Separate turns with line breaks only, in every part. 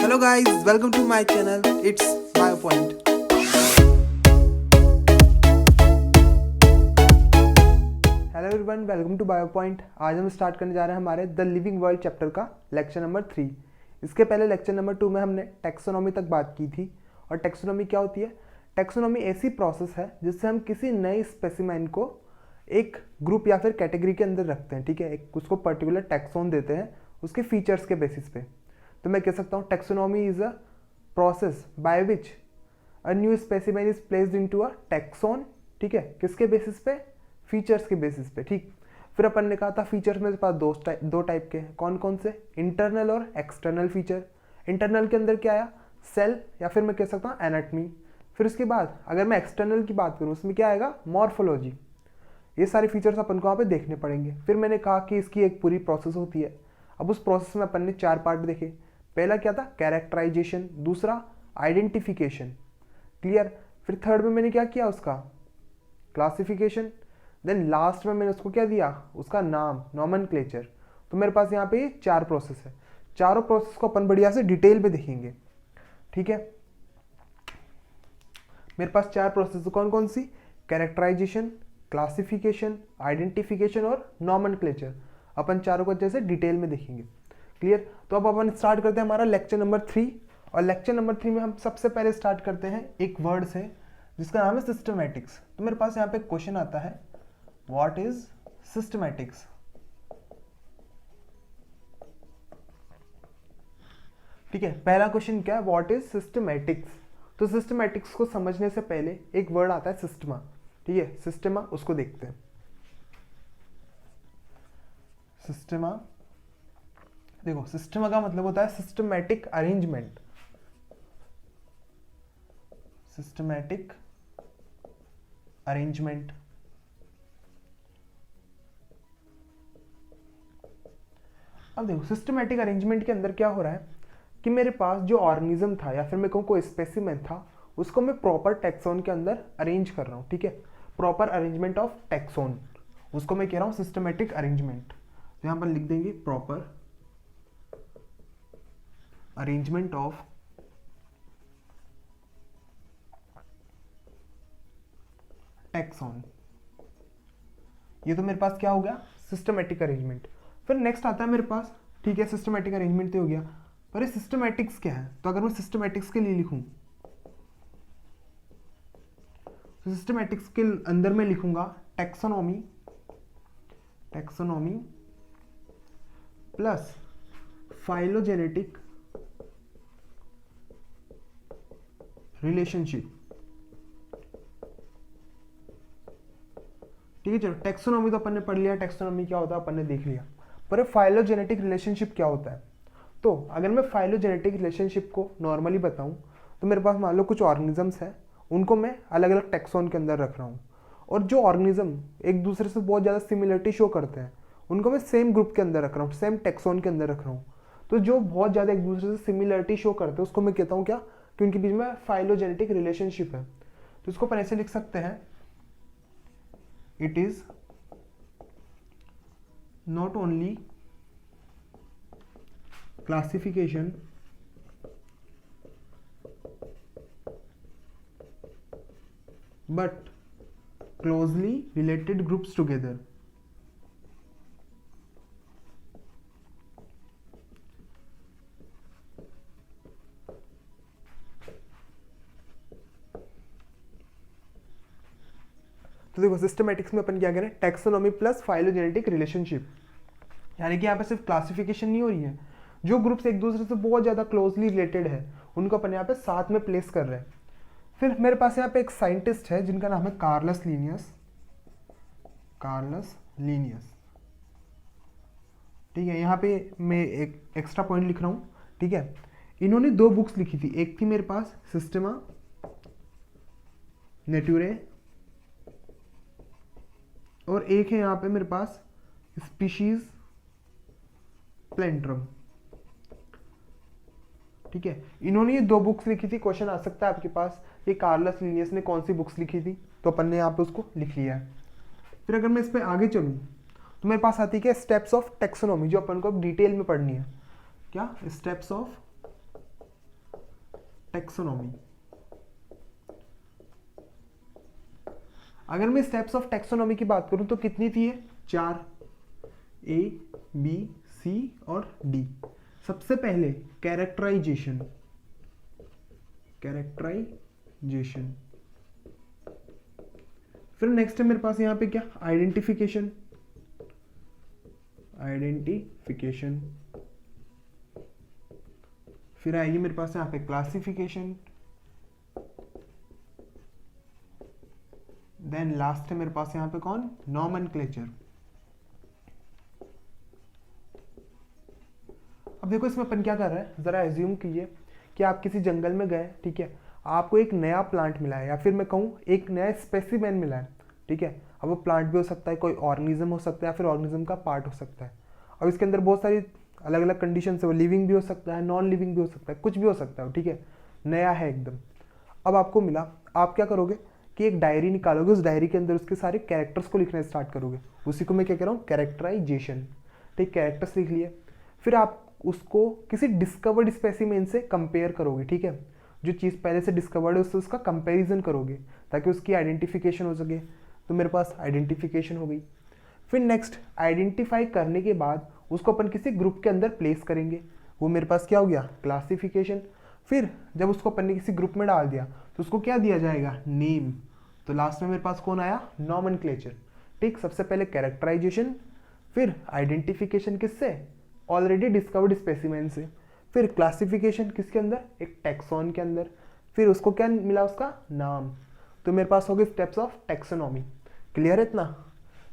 Hello guys, welcome to my channel. It's BioPoint. Hello everyone, welcome to BioPoint. आज हम start करने जा रहे हैं हमारे द लिविंग वर्ल्ड चैप्टर का लेक्चर नंबर 3. इसके पहले लेक्चर नंबर 2 में हमने टैक्सोनॉमी तक बात की थी. और टैक्सोनॉमी क्या होती है? टैक्सोनॉमी ऐसी प्रोसेस है जिससे हम किसी नए स्पेसिमेन को एक ग्रुप या फिर कैटेगरी के अंदर रखते हैं. ठीक है, एक उसको पर्टिकुलर टैक्सोन देते हैं उसके फीचर्स के बेसिस पे. तो मैं कह सकता हूँ taxonomy is a process by which a new specimen is placed into a taxon. ठीक है, किसके बेसिस पे? फीचर्स के बेसिस पे. ठीक, फिर अपन ने कहा था फीचर्स में पास दो टाइप के हैं. कौन कौन से? इंटरनल और एक्सटर्नल फीचर. इंटरनल के अंदर क्या आया? सेल या फिर मैं कह सकता हूँ एनाटमी. फिर उसके बाद अगर मैं एक्सटर्नल की बात करूँ उसमें क्या आएगा? मॉर्फोलॉजी. ये सारे फीचर्स अपन को वहाँ पे देखने पड़ेंगे. फिर मैंने कहा कि इसकी एक पूरी प्रोसेस होती है. अब उस प्रोसेस में अपन ने 4 पार्ट देखे. पहला क्या था? कैरेक्टराइजेशन. दूसरा आइडेंटिफिकेशन. क्लियर. फिर थर्ड में मैंने क्या किया? उसका क्लासिफिकेशन. देन लास्ट में मैंने उसको क्या दिया? उसका नाम, नॉमेनक्लेचर. तो मेरे पास यहाँ पे 4 प्रोसेस है. चारों प्रोसेस को अपन बढ़िया से डिटेल में देखेंगे. ठीक है, मेरे पास 4 प्रोसेस कौन कौन सी? कैरेक्टराइजेशन, क्लासिफिकेशन, आइडेंटिफिकेशन और नॉमेनक्लेचर. अपन चारों को जैसे डिटेल में देखेंगे. क्लियर. तो अब अपन स्टार्ट करते हैं हमारा लेक्चर नंबर 3. और लेक्चर नंबर 3 में हम सबसे पहले स्टार्ट करते हैं एक वर्ड से जिसका नाम है सिस्टमैटिक्स. तो मेरे पास यहाँ पे क्वेश्चन आता है, व्हाट इज सिस्टमैटिक्स? ठीक है, पहला क्वेश्चन क्या है? What is systematics. तो सिस्टमैटिक्स को समझने से पहले एक वर्ड आता है सिस्टमा. ठीक है, सिस्टमा, उसको देखते हैं. सिस्टमा, देखो सिस्टमा का मतलब होता है सिस्टमैटिक अरेंजमेंट. Systematic arrangement. अब देखो सिस्टमैटिक अरेंजमेंट के अंदर क्या हो रहा है कि मेरे पास जो ऑर्गेनिज्म था या फिर मैं कहूँ कोई स्पेसिमेन था उसको मैं प्रॉपर टैक्सोन के अंदर अरेंज कर रहा हूँ. ठीक है, प्रॉपर अरेंजमेंट ऑफ टैक्सोन, उसको मैं कह रहा हूँ सिस्टमैटिक अरेंजमेंट. यहाँ पर लिख देंगे प्रॉपर अरेंजमेंट ऑफ टैक्सोन. ये तो मेरे पास क्या हो गया? Systematic arrangement. फिर नेक्स्ट आता है मेरे पास, ठीक है, सिस्टमैटिक अरेंजमेंट तो हो गया, पर ये सिस्टमैटिक्स क्या है? तो अगर मैं सिस्टमैटिक्स के लिए लिखूं तो सिस्टमैटिक्स के अंदर मैं लिखूंगा taxonomy. Taxonomy plus phylogenetic relationship. ठीक है, चलो टैक्सोनॉमी तो अपन ने पढ़ लिया, टैक्सोनॉमी क्या होता है अपन ने देख लिया, पर फाइलोजेनेटिक रिलेशनशिप क्या होता है? तो अगर मैं फाइलोजेनेटिक रिलेशनशिप को नॉर्मली बताऊं तो मेरे पास मान लो कुछ ऑर्गेनिजम्स हैं, उनको मैं अलग अलग टैक्सोन के अंदर रख रहा हूँ. और जो ऑर्गेनिज्म एक दूसरे से बहुत ज़्यादा सिमिलरिटी शो करते हैं उनको मैं सेम ग्रुप के अंदर रख रहा हूँ, सेम टैक्सोन के अंदर रख रहा हूँ. तो जो बहुत ज़्यादा एक दूसरे से सिमिलरिटी शो करते हैं उसको मैं कहता हूँ क्या? कि उनके बीच में फाइलोजेनेटिक रिलेशनशिप है. तो इसको अपन ऐसे लिख सकते हैं, it is not only classification but closely related groups together. तो देखो सिस्टमैटिक्स में अपन क्या करें? Taxonomy plus phylogenetic relationship. यानी कि यहाँ पे सिर्फ क्लासिफिकेशन नहीं हो रही है, जो ग्रुप्स एक दूसरे से बहुत ज़्यादा क्लोजली रिलेटेड है उनको अपन यहाँ पे साथ में प्लेस कर रहे हैं. फिर मेरे पास यहाँ पे एक साइंटिस्ट है जिनका नाम है कार्लस लीनियस. Carolus Linnaeus. ठीक है, यहाँ पे मैं एक एक्स्ट्रा पॉइंट लिख रहा हूँ. ठीक है, इन्होंने 2 बुक्स लिखी थी. एक थी मेरे पास सिस्टमा नेटुरे और एक है यहाँ पे मेरे पास स्पीशीज प्लेंट्रम. ठीक है, इन्होंने ये 2 बुक्स लिखी थी. क्वेश्चन आ सकता है आपके पास ये कार्लस लीनियस ने कौन सी बुक्स लिखी थी, तो अपन ने यहाँ पे उसको लिख लिया है. फिर अगर मैं इस पे आगे चलूँ तो मेरे पास आती है क्या? स्टेप्स ऑफ टैक्सोनॉमी, जो अपन को अब डिटेल में पढ़नी है. क्या? Steps of taxonomy. अगर मैं स्टेप्स ऑफ टेक्सोनॉमी की बात करूं तो कितनी थी ये? 4, A, B, C और D। सबसे पहले कैरेक्टराइजेशन, फिर नेक्स्ट है मेरे पास यहाँ पे क्या? आइडेंटिफिकेशन, फिर आएगी मेरे पास यहाँ पे क्लासिफिकेशन, देन लास्ट है मेरे पास यहाँ पे कौन? नॉमेनक्लेचर। अब देखो इसमें अपन क्या कर रहे हैं, जरा एज्यूम कीजिए कि आप किसी जंगल में गए, ठीक है, आपको एक नया प्लांट मिला है, या फिर मैं कहूँ एक नया स्पेसिमेन मिला है, ठीक है। अब वो प्लांट भी हो सकता है, कोई ऑर्गेनिज्म हो सकता है, या फिर ऑर्गेनिज्म का पार्ट हो सकता है। अब इसके अंदर बहुत सारी अलग अलग कंडीशन है, वो लिविंग भी हो सकता है, नॉन लिविंग भी हो सकता है, कुछ भी हो सकता है, ठीक है, नया है एकदम। अब आपको मिला, आप क्या करोगे कि एक डायरी निकालोगे, उस डायरी के अंदर उसके सारे कैरेक्टर्स को लिखना स्टार्ट करोगे। उसी को मैं क्या कह रहा हूँ? कैरेक्टराइजेशन। ठीक, कैरेक्टर्स लिख लिए, फिर आप उसको किसी डिस्कवर्ड स्पेसिमेन से कंपेयर करोगे, ठीक है। जो चीज़ पहले से डिस्कवर्ड है उससे उसका कंपैरिजन करोगे ताकि उसकी आइडेंटिफिकेशन हो सके। तो मेरे पास आइडेंटिफिकेशन हो गई। फिर नेक्स्ट, आइडेंटिफाई करने के बाद उसको अपन किसी ग्रुप के अंदर प्लेस करेंगे, वो मेरे पास क्या हो गया? क्लासिफिकेशन। फिर जब उसको अपन ने किसी ग्रुप में डाल दिया तो उसको क्या दिया जाएगा? नेम। तो लास्ट में मेरे पास कौन आया? नॉमेनक्लेचर। ठीक, सबसे पहले कैरेक्टराइजेशन, फिर आइडेंटिफिकेशन किससे? ऑलरेडी डिस्कवर्ड स्पेसिमेन से, फिर क्लासिफिकेशन किसके अंदर? एक टैक्सॉन के अंदर, फिर उसको क्या मिला? उसका नाम। तो मेरे पास हो गए स्टेप्स ऑफ टैक्सोनॉमी। क्लियर है इतना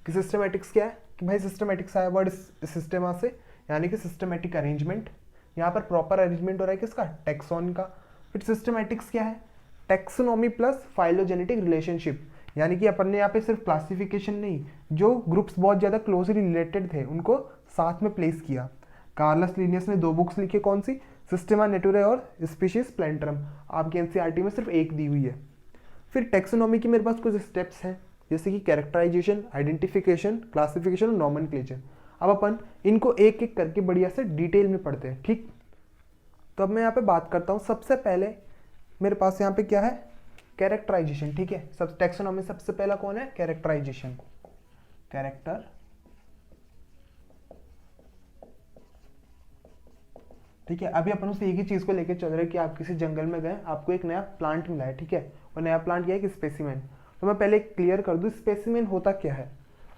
कि सिस्टमैटिक्स क्या है? कि भाई सिस्टमैटिक्स आया वर्ड सिस्टमा से, यानी कि सिस्टमैटिक अरेंजमेंट। यहाँ पर प्रॉपर अरेंजमेंट हो रहा है किसका? टैक्सॉन का। फिर सिस्टमैटिक्स क्या है? टैक्सोनॉमी प्लस फाइलोजेनेटिक रिलेशनशिप, यानी कि अपन ने यहाँ पे सिर्फ क्लासिफिकेशन नहीं, जो ग्रुप्स बहुत ज़्यादा क्लोजली रिलेटेड थे उनको साथ में प्लेस किया। कार्लस लिनियस ने 2 बुक्स लिखी, कौन सी? सिस्टेमा नेटुराe और स्पीशीज प्लैंटरम। आपकी एनसीईआरटी में सिर्फ एक दी हुई है। फिर टैक्सोनॉमी की मेरे पास कुछ स्टेप्स हैं, जैसे कि कैरेक्टराइजेशन, आइडेंटिफिकेशन, क्लासिफिकेशन और नॉमेनक्लेचर। अब अपन इनको एक एक करके बढ़िया से डिटेल में पढ़ते हैं। ठीक, तो अब मैं यहाँ पे बात करता हूँ। सबसे पहले मेरे पास यहाँ पे क्या है? कैरेक्टराइजेशन। ठीक है, सब टैक्सोनॉमी सबसे पहला कौन है? कैरेक्टराइजेशन। कैरेक्टर, ठीक है। अभी अपन उसे एक ही चीज को लेके चल रहे हैं कि आप किसी जंगल में गए, आपको एक नया प्लांट मिला है, ठीक है, और नया प्लांट क्या है? कि स्पेसिमेन। तो मैं पहले क्लियर कर दूं स्पेसिमेन होता क्या है।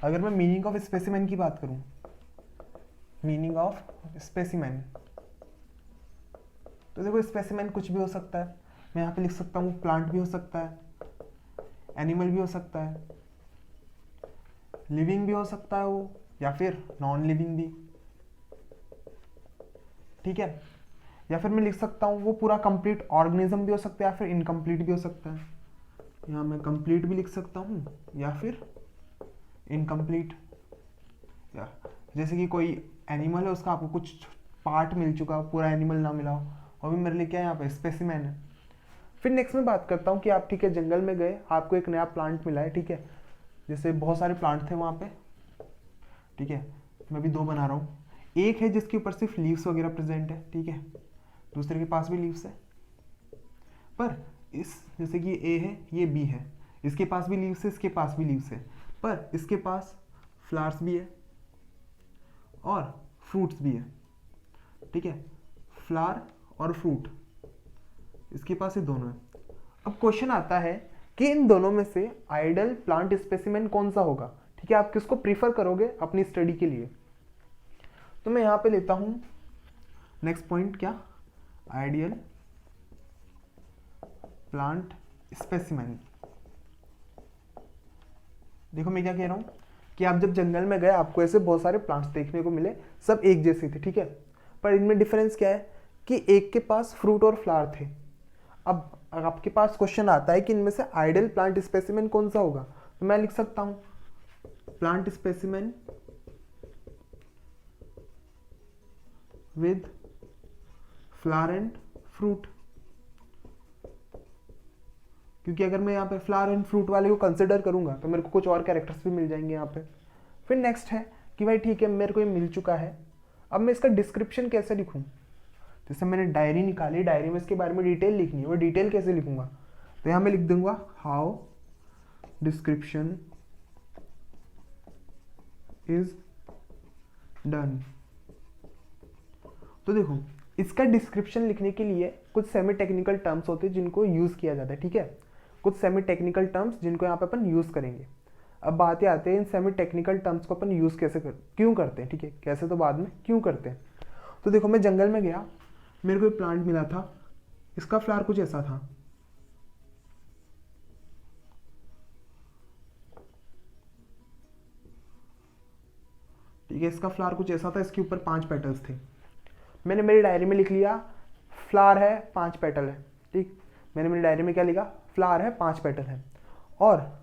अगर मैं मीनिंग ऑफ स्पेसिमेन की बात करूं, मीनिंग ऑफ स्पेसिमेन, तो देखो स्पेसिमेन कुछ भी हो सकता है। मैं यहाँ पे लिख सकता हूँ प्लांट भी हो सकता है, एनिमल भी हो सकता है, लिविंग भी हो सकता है वो, या फिर नॉन लिविंग भी, ठीक है। या फिर मैं लिख सकता हूँ वो पूरा कंप्लीट ऑर्गेनिज्म भी हो सकता है, या फिर इनकम्प्लीट भी हो सकता है। यहाँ मैं कंप्लीट भी लिख सकता हूँ या फिर इनकम्प्लीट। या जैसे कि कोई एनिमल है, उसका आपको कुछ पार्ट मिल चुका हो, पूरा एनिमल ना मिला हो, और भी मेरे लिए क्या है? यहाँ पे स्पेसिमेन है। फिर नेक्स्ट में बात करता हूँ कि आप, ठीक है, जंगल में गए, आपको एक नया प्लांट मिला है, ठीक है, जैसे बहुत सारे प्लांट थे वहाँ पे, ठीक है, मैं भी 2 बना रहा हूँ। एक है जिसके ऊपर सिर्फ लीव्स वगैरह प्रेजेंट है, ठीक है, दूसरे के पास भी लीव्स है, पर इस, जैसे कि ए है, ये बी है, इसके पास भी लीव्स है, इसके पास भी लीव्स है, पर इसके पास फ्लावर्स भी है और फ्रूट्स भी है, ठीक है, फ्लावर और फ्रूट इसके पास ये दोनों है। अब क्वेश्चन आता है कि इन दोनों में से आइडियल प्लांट स्पेसिमेन कौन सा होगा, ठीक है, आप किसको प्रीफर करोगे अपनी स्टडी के लिए। तो मैं यहां पे लेता हूं नेक्स्ट पॉइंट, क्या? Ideal plant specimen. देखो मैं क्या कह रहा हूं कि आप जब जंगल में गए, आपको ऐसे बहुत सारे प्लांट्स देखने को मिले, सब एक जैसे थे, ठीक है, पर इनमें डिफरेंस क्या है कि एक के पास फ्रूट और फ्लावर थे। अब आपके पास क्वेश्चन आता है कि इनमें से आइडियल प्लांट स्पेसिमेन कौन सा होगा, तो मैं लिख सकता हूं plant specimen with flower and fruit, क्योंकि अगर मैं यहाँ पे फ्लावर एंड फ्रूट वाले को कंसिडर करूंगा तो मेरे को कुछ और कैरेक्टर्स भी मिल जाएंगे यहाँ पे। फिर नेक्स्ट है कि भाई ठीक है, मेरे को ये मिल चुका है, अब मैं इसका डिस्क्रिप्शन कैसे लिखूं, जैसे मैंने डायरी निकाली, डायरी में इसके बारे में डिटेल लिखनी है, वो डिटेल कैसे लिखूंगा, तो यहाँ मैं लिख दूंगा हाउ डिस्क्रिप्शन इज डन। तो देखो इसका डिस्क्रिप्शन लिखने के लिए कुछ सेमी टेक्निकल टर्म्स होते हैं जिनको यूज किया जाता है, ठीक है, कुछ सेमी टेक्निकल टर्म्स जिनको यहाँ पे अपन यूज करेंगे। अब बातें आते हैं इन सेमी टेक्निकल टर्म्स को अपन यूज क्यों करते हैं, ठीक है, कैसे तो बाद में, क्यों करते हैं। तो देखो मैं जंगल में गया, मेरे को एक प्लांट मिला था, इसका फ्लावर कुछ ऐसा था, ठीक है, इसका फ्लावर कुछ ऐसा था, इसके ऊपर 5 पेटल्स थे। मैंने मेरी डायरी में लिख लिया फ्लावर है 5 पेटल है, ठीक, मैंने मेरी डायरी में क्या लिखा, फ्लावर है 5 पेटल है, और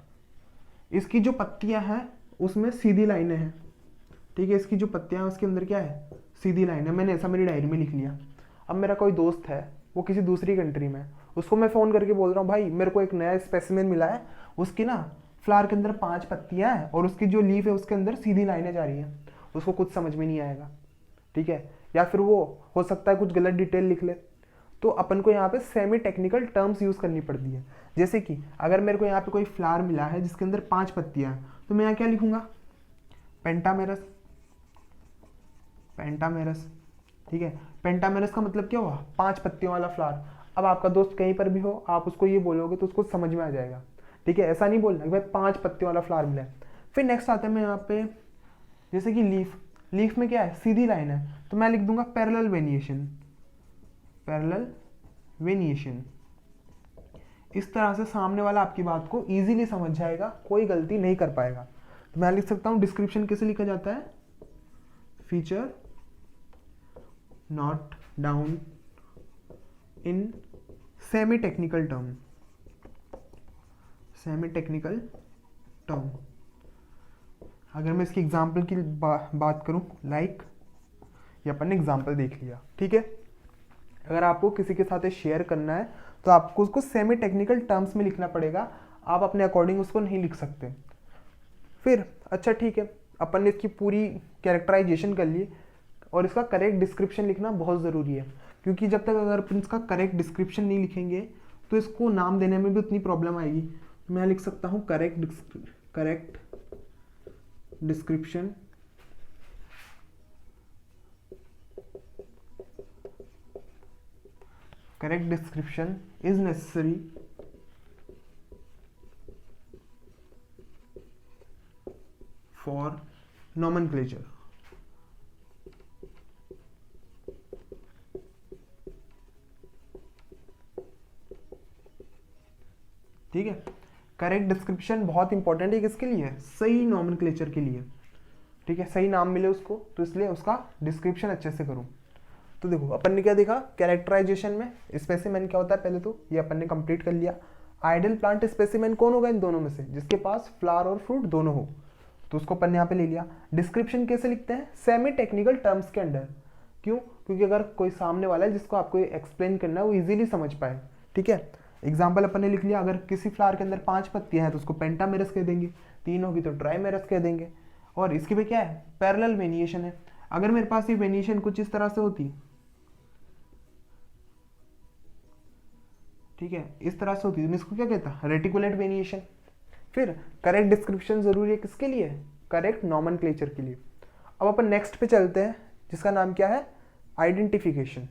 इसकी जो पत्तियां हैं उसमें सीधी लाइनें हैं, ठीक है, इसकी जो पत्तियां हैं उसके अंदर क्या है, सीधी लाइन है। मैंने ऐसा मेरी डायरी में लिख लिया। अब मेरा कोई दोस्त है, वो किसी दूसरी कंट्री में है, उसको मैं फ़ोन करके बोल रहा हूँ भाई मेरे को एक नया स्पेसिमेन मिला है, उसकी ना फ्लावर के अंदर 5 पत्तियां हैं और उसकी जो लीफ है उसके अंदर सीधी लाइनें जा रही हैं, उसको कुछ समझ में नहीं आएगा, ठीक है, या फिर वो हो सकता है कुछ गलत डिटेल लिख ले। तो अपन को यहाँ पे सेमी टेक्निकल टर्म्स यूज़ करनी पड़ती है। जैसे कि अगर मेरे को यहाँ पे कोई फ्लावर मिला है जिसके अंदर 5 पत्तियां हैं, तो मैं यहाँ क्या लिखूंगा, पेंटामेरस, पेंटामेरस, ठीक है, पेंटामेरस का मतलब क्या हुआ, 5 पत्तियों वाला फ्लावर। अब आपका दोस्त कहीं पर भी हो, आप उसको ये बोलोगे तो उसको समझ में आ जाएगा, ठीक है, ऐसा नहीं बोलना कि भाई 5 पत्तियों वाला फ्लावर मिला है। फिर नेक्स्ट आता है मैं यहाँ पे, जैसे कि लीफ, लीफ में क्या है, सीधी लाइन है, तो मैं लिख दूंगा पैरेलल वेरिएशन, पैरेलल वेरिएशन। इस तरह से सामने वाला आपकी बात को इजीली समझ जाएगा, कोई गलती नहीं कर पाएगा। तो मैं लिख सकता हूँ डिस्क्रिप्शन कैसे लिखा जाता है, feature not down in semi technical term, semi technical term. अगर मैं इसकी एग्जाम्पल की बात करूं, लाइक ये अपन ने एग्जाम्पल देख लिया, ठीक है, अगर आपको किसी के साथ शेयर करना है तो आपको उसको सेमी टेक्निकल टर्म्स में लिखना पड़ेगा, आप अपने अकॉर्डिंग उसको नहीं लिख सकते। फिर अच्छा ठीक है, अपन ने इसकी पूरी कैरेक्टराइजेशन कर ली, और इसका करेक्ट डिस्क्रिप्शन लिखना बहुत ज़रूरी है, क्योंकि जब तक अगर अपन इसका करेक्ट डिस्क्रिप्शन नहीं लिखेंगे तो इसको नाम देने में भी उतनी प्रॉब्लम आएगी। तो मैं लिख सकता हूँ correct description correct description is necessary for nomenclature, ठीक है, करेक्ट डिस्क्रिप्शन बहुत इंपॉर्टेंट है, किसके लिए, सही नॉमेनक्लेचर के लिए, ठीक है, सही नाम मिले उसको, तो इसलिए उसका डिस्क्रिप्शन अच्छे से करूं। तो देखो अपन ने क्या देखा, कैरेक्टराइजेशन में स्पेसिमेन क्या होता है, पहले तो ये अपन ने कंप्लीट कर लिया। आइडियल प्लांट स्पेसिमेन कौन होगा इन दोनों में से, जिसके पास फ्लावर और फ्रूट दोनों हो, तो उसको अपन ने यहाँ पे ले लिया। डिस्क्रिप्शन कैसे लिखते हैं, सेमी टेक्निकल टर्म्स के अंडर, क्यों, क्योंकि अगर कोई सामने वाला है जिसको आपको एक्सप्लेन करना है वो इजीली समझ पाए, ठीक है। एग्जाम्पल अपन ने लिख लिया, अगर किसी फ्लावर के अंदर 5 पत्तियां हैं तो उसको पेंटामेरस कह देंगे, 3 होगी तो ट्राइमेरस कह देंगे, और इसके पे क्या है, पैरेलल वेरिएशन है। अगर मेरे पास ये वेरिएशन कुछ इस तरह से होती, ठीक है, इस तरह से होती है, इसको क्या कहता है, रेटिकुलेट वेरिएशन। फिर करेक्ट डिस्क्रिप्शन जरूरी है किसके लिए, करेक्ट नॉमेनक्लेचर के लिए। अब अपन नेक्स्ट पे चलते हैं, जिसका नाम क्या है, आइडेंटिफिकेशन।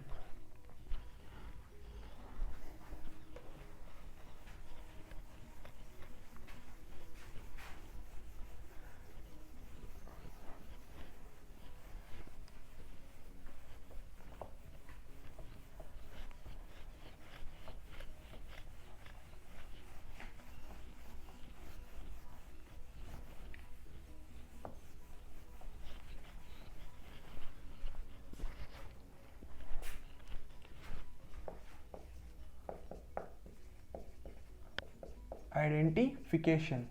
आइडेंटिफिकेशन,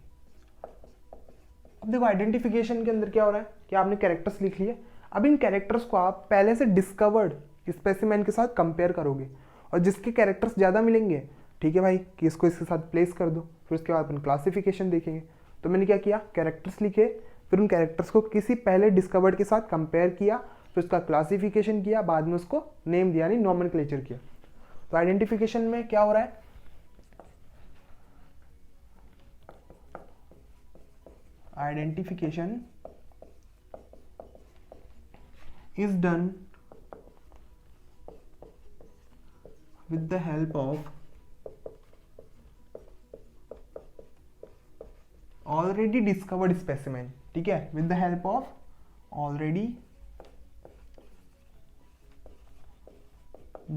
अब देखो आइडेंटिफिकेशन के अंदर क्या हो रहा है कि आपने कैरेक्टर्स लिख लिए, अब इन कैरेक्टर्स को आप पहले से डिस्कवर्ड स्पेसिमेन के साथ कंपेयर करोगे, और जिसके कैरेक्टर्स ज़्यादा मिलेंगे, ठीक है भाई, कि इसको इसके साथ प्लेस कर दो, फिर उसके बाद अपन क्लासिफिकेशन देखेंगे। तो मैंने क्या किया, कैरेक्टर्स लिखे, फिर उन कैरेक्टर्स को किसी पहले डिस्कवर्ड के साथ कंपेयर किया, फिर उसका क्लासिफिकेशन किया, बाद में उसको नेम दिया यानी नॉमेनक्लेचर किया। तो आइडेंटिफिकेशन में क्या हो रहा है, identification is done with the help of already discovered specimen, ठीक है, with the help of already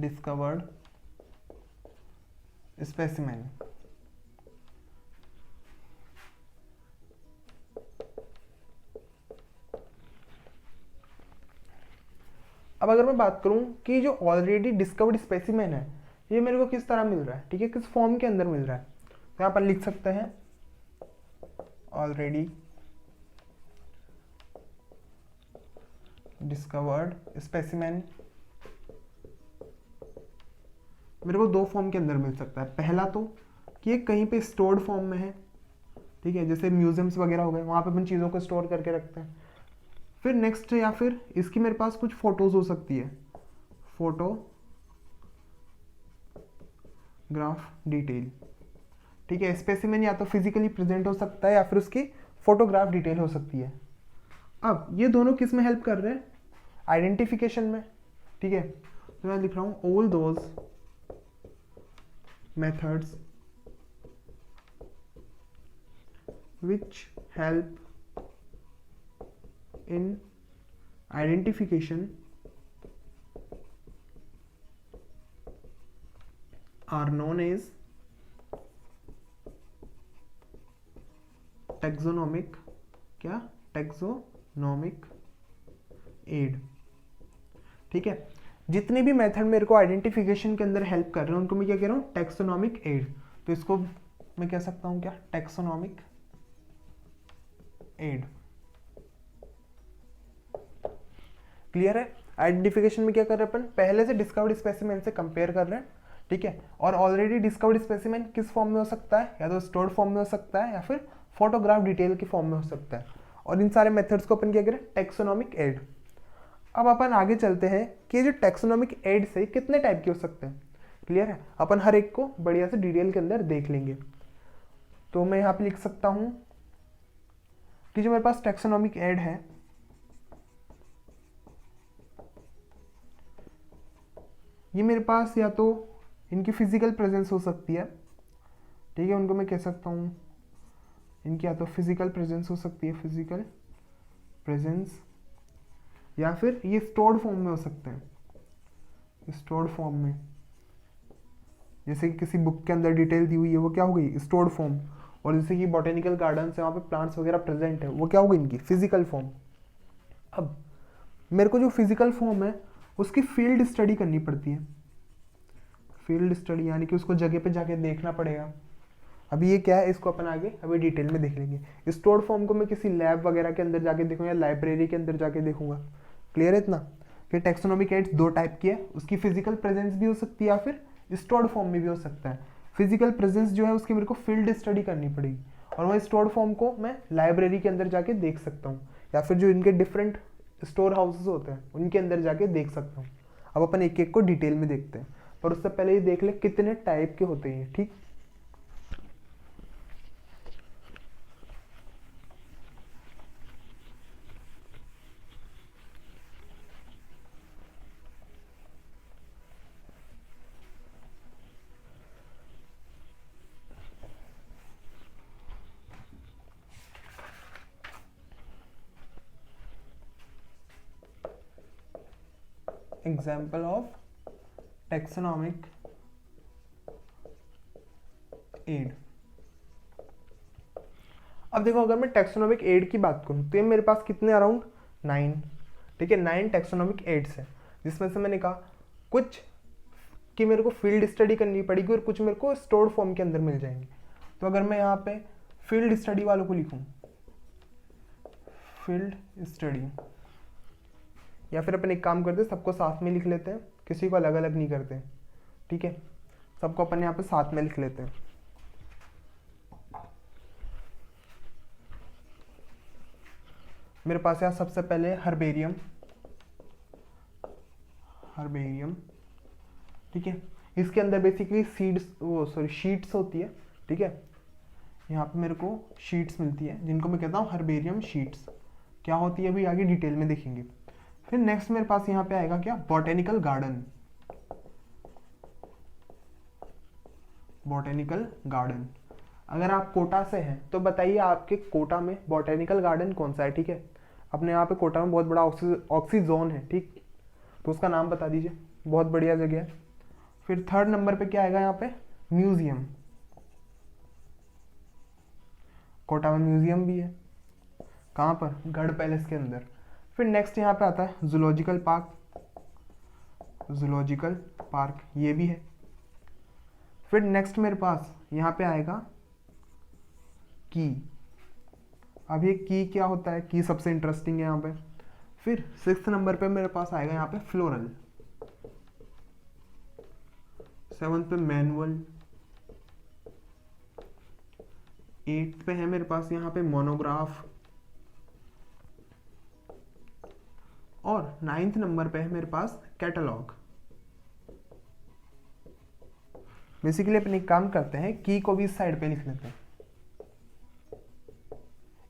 discovered specimen। अब अगर मैं बात करूं कि जो ऑलरेडी डिस्कवर्ड स्पेसिमेन है ये मेरे को किस तरह मिल रहा है, ठीक है, किस फॉर्म के अंदर मिल रहा है, तो यहाँ पर लिख सकते हैं ऑलरेडी डिस्कवर्ड स्पेसिमेन मेरे को दो फॉर्म के अंदर मिल सकता है। पहला तो कि ये कहीं पे स्टोर्ड फॉर्म में है, ठीक है, जैसे म्यूजियम्स वगैरह हो गए, वहाँ पे अपन चीज़ों को स्टोर करके रखते हैं। फिर नेक्स्ट, या फिर इसकी मेरे पास कुछ फोटोज हो सकती है, फोटोग्राफ डिटेल, ठीक है, स्पेसिमेन या तो फिजिकली प्रेजेंट हो सकता है या फिर उसकी फोटोग्राफ डिटेल हो सकती है। अब ये दोनों किस में हेल्प कर रहे हैं, आइडेंटिफिकेशन में, ठीक है। तो मैं लिख रहा हूँ all those methods which help in identification are known as taxonomic, क्या, टैक्सोनॉमिक एड, ठीक है। जितने भी मेथड मेरे को आइडेंटिफिकेशन के अंदर हेल्प कर रहे हैं उनको मैं क्या कह रहा हूँ, टैक्सोनॉमिक एड। तो इसको मैं कह सकता हूँ क्या, टैक्सोनॉमिक एड। क्लियर है। आइडेंटिफिकेशन में क्या कर रहे हैं अपन, पहले से डिस्कवर्ड स्पेसिमेन से कंपेयर कर रहे हैं, ठीक है। और ऑलरेडी डिस्कवर्ड स्पेसिमेन किस फॉर्म में हो सकता है, या तो स्टोर्ड फॉर्म में हो सकता है या फिर फोटोग्राफ डिटेल की फॉर्म में हो सकता है। और इन सारे मेथड्स को अपन क्या करें, टैक्सोनॉमिक एड। अब अपन आगे चलते हैं कि जो टैक्सोनॉमिक एड से कितने टाइप के हो सकते हैं। क्लियर है, अपन हर एक को बढ़िया से डिटेल के अंदर देख लेंगे। तो मैं यहाँ पे लिख सकता हूँ कि जो मेरे पास टैक्सोनॉमिक एड है, ये मेरे पास या तो इनकी फिजिकल प्रेजेंस हो सकती है, ठीक है, उनको मैं कह सकता हूँ इनकी या तो फिजिकल प्रेजेंस हो सकती है, फिजिकल प्रेजेंस, या फिर ये स्टोर्ड फॉर्म में हो सकते हैं, स्टोर्ड फॉर्म में, जैसे कि किसी बुक के अंदर डिटेल दी हुई है वो क्या हो गई, स्टोर्ड फॉर्म। और जैसे कि बॉटेनिकल गार्डन है, वहाँ पे प्लांट्स वगैरह प्रेजेंट है, वो क्या होगी, इनकी फिजिकल फॉर्म। अब मेरे को जो फिजिकल फॉर्म है उसकी फील्ड स्टडी करनी पड़ती है, फील्ड स्टडी यानी कि उसको जगह पे जाके देखना पड़ेगा। अभी ये क्या है, इसको अपन आगे अभी डिटेल में देख लेंगे। स्टोर्ड फॉर्म को मैं किसी लैब वगैरह के अंदर जाके देखूंगा या लाइब्रेरी के अंदर जाके देखूंगा। क्लियर है इतना। फिर टैक्सोनॉमिक एड्स दो टाइप की है, उसकी फिजिकल प्रेजेंस भी हो सकती है या फिर स्टोर्ड फॉर्म में भी हो सकता है। फिजिकल प्रेजेंस जो है उसकी मेरे को फील्ड स्टडी करनी पड़ेगी, और वह स्टोर्ड फॉर्म को मैं लाइब्रेरी के अंदर जाके देख सकता हूँ, या फिर जो इनके डिफरेंट स्टोर हाउसेस होते हैं उनके अंदर जाके देख सकता हूँ। अब अपन एक एक को डिटेल में देखते हैं, पर उससे पहले ये देख ले कितने टाइप के होते हैं, ठीक। Example of taxonomic aid. अब देखो, अगर मैं टैक्सोनॉमिक एड की बात करूं तो ये मेरे पास कितने, अराउंड 9, ठीक है, 9 टैक्सोनॉमिक एड्स है, जिसमें से मैंने कहा कुछ कि मेरे को फील्ड स्टडी करनी पड़ेगी और कुछ मेरे को स्टोर्ड फॉर्म के अंदर मिल जाएंगे। तो अगर मैं यहाँ पे फील्ड स्टडी वालों को लिखूं, फील्ड स्टडी, या फिर अपन एक काम करते हैं सबको साथ में लिख लेते हैं, किसी को अलग अलग नहीं करते, ठीक है, सबको अपन यहाँ पे साथ में लिख लेते हैं। मेरे पास यहाँ सबसे पहले हर्बेरियम, हर्बेरियम, ठीक है। इसके अंदर बेसिकली शीट्स होती है, ठीक है। यहाँ पे मेरे को शीट्स मिलती है जिनको मैं कहता हूँ हर्बेरियम शीट्स। क्या होती है अभी आगे डिटेल में देखेंगे। फिर नेक्स्ट मेरे पास यहाँ पे आएगा क्या, बॉटेनिकल गार्डन। बॉटेनिकल गार्डन, अगर आप कोटा से हैं तो बताइए आपके कोटा में बॉटेनिकल गार्डन कौन सा है, ठीक है। अपने यहाँ पे कोटा में बहुत बड़ा ऑक्सीजोन है, ठीक, तो उसका नाम बता दीजिए, बहुत बढ़िया जगह है। फिर थर्ड नंबर पे क्या आएगा यहाँ पे, म्यूजियम। कोटा में म्यूजियम भी है, कहाँ पर, गढ़ पैलेस के अंदर। फिर नेक्स्ट यहाँ पे आता है जूलॉजिकल पार्क। जूलॉजिकल पार्क ये भी है। फिर नेक्स्ट मेरे पास यहाँ पे आएगा की। अब ये की क्या होता है, की सबसे इंटरेस्टिंग है यहाँ पे। फिर 6th नंबर पे मेरे पास आएगा यहाँ पे फ्लोरल। 7th पे मैनुअल। 8th पे है मेरे पास यहाँ पे मोनोग्राफ। और 9th नंबर पे है मेरे पास कैटलॉग। बेसिकली अपन एक काम करते हैं, की को भी इस साइड पे लिख लेते हैं।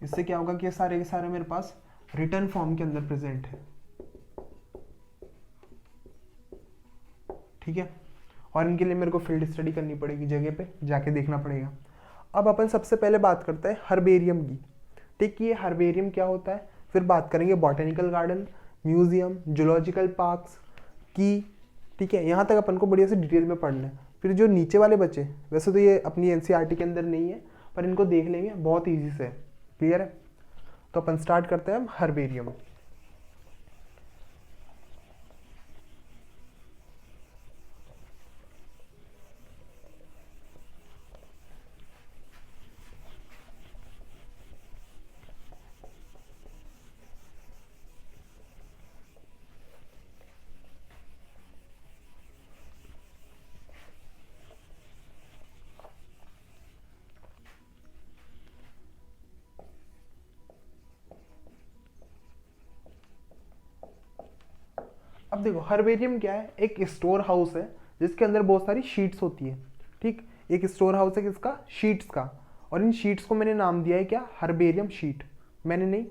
इससे क्या होगा कि सारे के सारे मेरे पास रिटर्न फॉर्म के अंदर प्रेजेंट है, ठीक है। और इनके लिए मेरे को फील्ड स्टडी करनी पड़ेगी, जगह पे जाके देखना पड़ेगा। अब अपन सबसे पहले बात करते हैं हर्बेरियम की, ठीक। ये हर्बेरियम क्या होता है, फिर बात करेंगे botanical garden, museum, zoological parks की, ठीक है। यहाँ तक अपन को बढ़िया से डिटेल में पढ़ना है। फिर जो नीचे वाले बचे, वैसे तो ये अपनी एनसीईआरटी के अंदर नहीं है, पर इनको देख लेंगे बहुत ईजी से, क्लियर है। तो अपन स्टार्ट करते हैं हर्बेरियम। अब देखो हर्बेरियम क्या है, एक स्टोर हाउस है जिसके अंदर बहुत सारी शीट्स होती है, ठीक। एक स्टोर हाउस है किसका, शीट्स का। और इन शीट्स को मैंने नाम दिया है क्या, हर्बेरियम शीट। मैंने नहीं,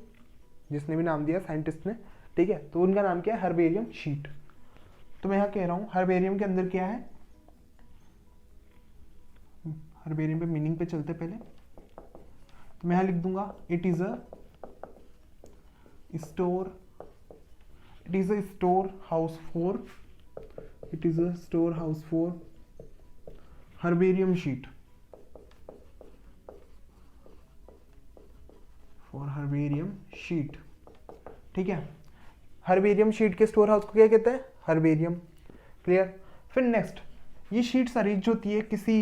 जिसने भी नाम दिया साइंटिस्ट ने, ठीक है। तो उनका नाम क्या है, हर्बेरियम शीट। तो मैं यहाँ कह रहा हूँ हर्बेरियम के अंदर क्या है, हर्बेरियम पे मीनिंग पे चलते पहले। तो मैं यहाँ लिख दूंगा it is a store, it is a storehouse for, it is a storehouse for herbarium sheet, for herbarium sheet, ठीक है। हर्बेरियम शीट के स्टोर हाउस को क्या कहते हैं, हर्बेरियम, क्लियर। फिर नेक्स्ट, ये शीट्स अरेंज होती है किसी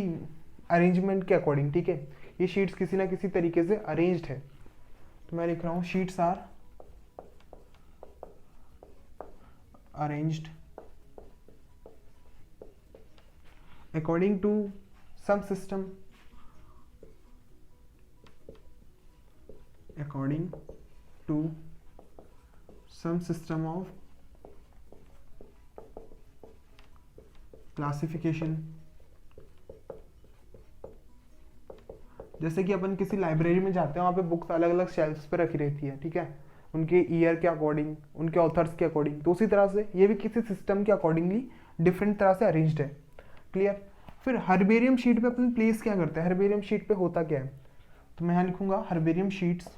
अरेंजमेंट के अकॉर्डिंग, ठीक है। ये शीट्स किसी ना किसी तरीके से अरेंज्ड है। तो मैं लिख रहा हूँ sheets are arranged according to some system, according to some system of classification। जैसे कि अपन किसी लाइब्रेरी में जाते हैं, वहाँ पे बुक्स अलग अलग शेल्फ्स पे रखी रहती है, ठीक है, उनके ईयर के अकॉर्डिंग, उनके ऑथर्स के अकॉर्डिंग। तो उसी तरह से ये भी किसी सिस्टम के अकॉर्डिंगली डिफरेंट तरह से अरेंज्ड है, क्लियर। फिर हर्बेरियम शीट पे अपन प्लेस क्या करते हैं, हर्बेरियम शीट पे होता क्या है। तो मैं यहाँ लिखूंगा हर्बेरियम शीट्स,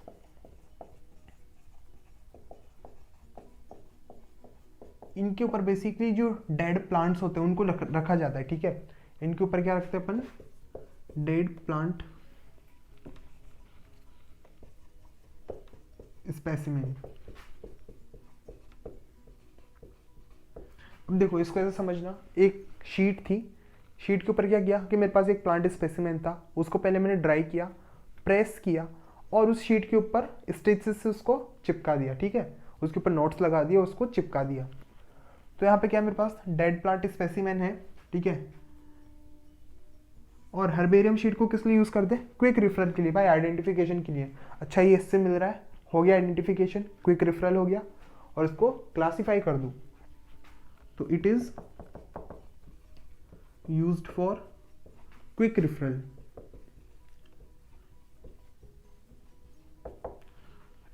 इनके ऊपर बेसिकली जो डेड प्लांट्स होते हैं उनको रखा जाता है, ठीक है। इनके ऊपर क्या रखते हैं अपन, डेड प्लांट स्पेसिमेन। अब देखो इसको ऐसे समझना, एक शीट थी, शीट के ऊपर क्या किया कि मेरे पास एक प्लांट स्पेसिमेन था, उसको पहले मैंने ड्राई किया, प्रेस किया, और उस शीट के ऊपर स्टिचेस से उसको चिपका दिया, ठीक है। उसके ऊपर नोट्स लगा दिया, उसको चिपका दिया। तो यहाँ पे क्या मेरे पास डेड प्लांट स्पेसिमेन है, ठीक है। और हर्बेरियम शीट को किस लिए यूज करते हैं, क्विक रेफरल के लिए, भाई आइडेंटिफिकेशन के लिए। अच्छा ये इससे मिल रहा है, हो गया आइडेंटिफिकेशन, क्विक रेफरल हो गया, और इसको क्लासीफाई कर दूं। तो it is used for quick referral.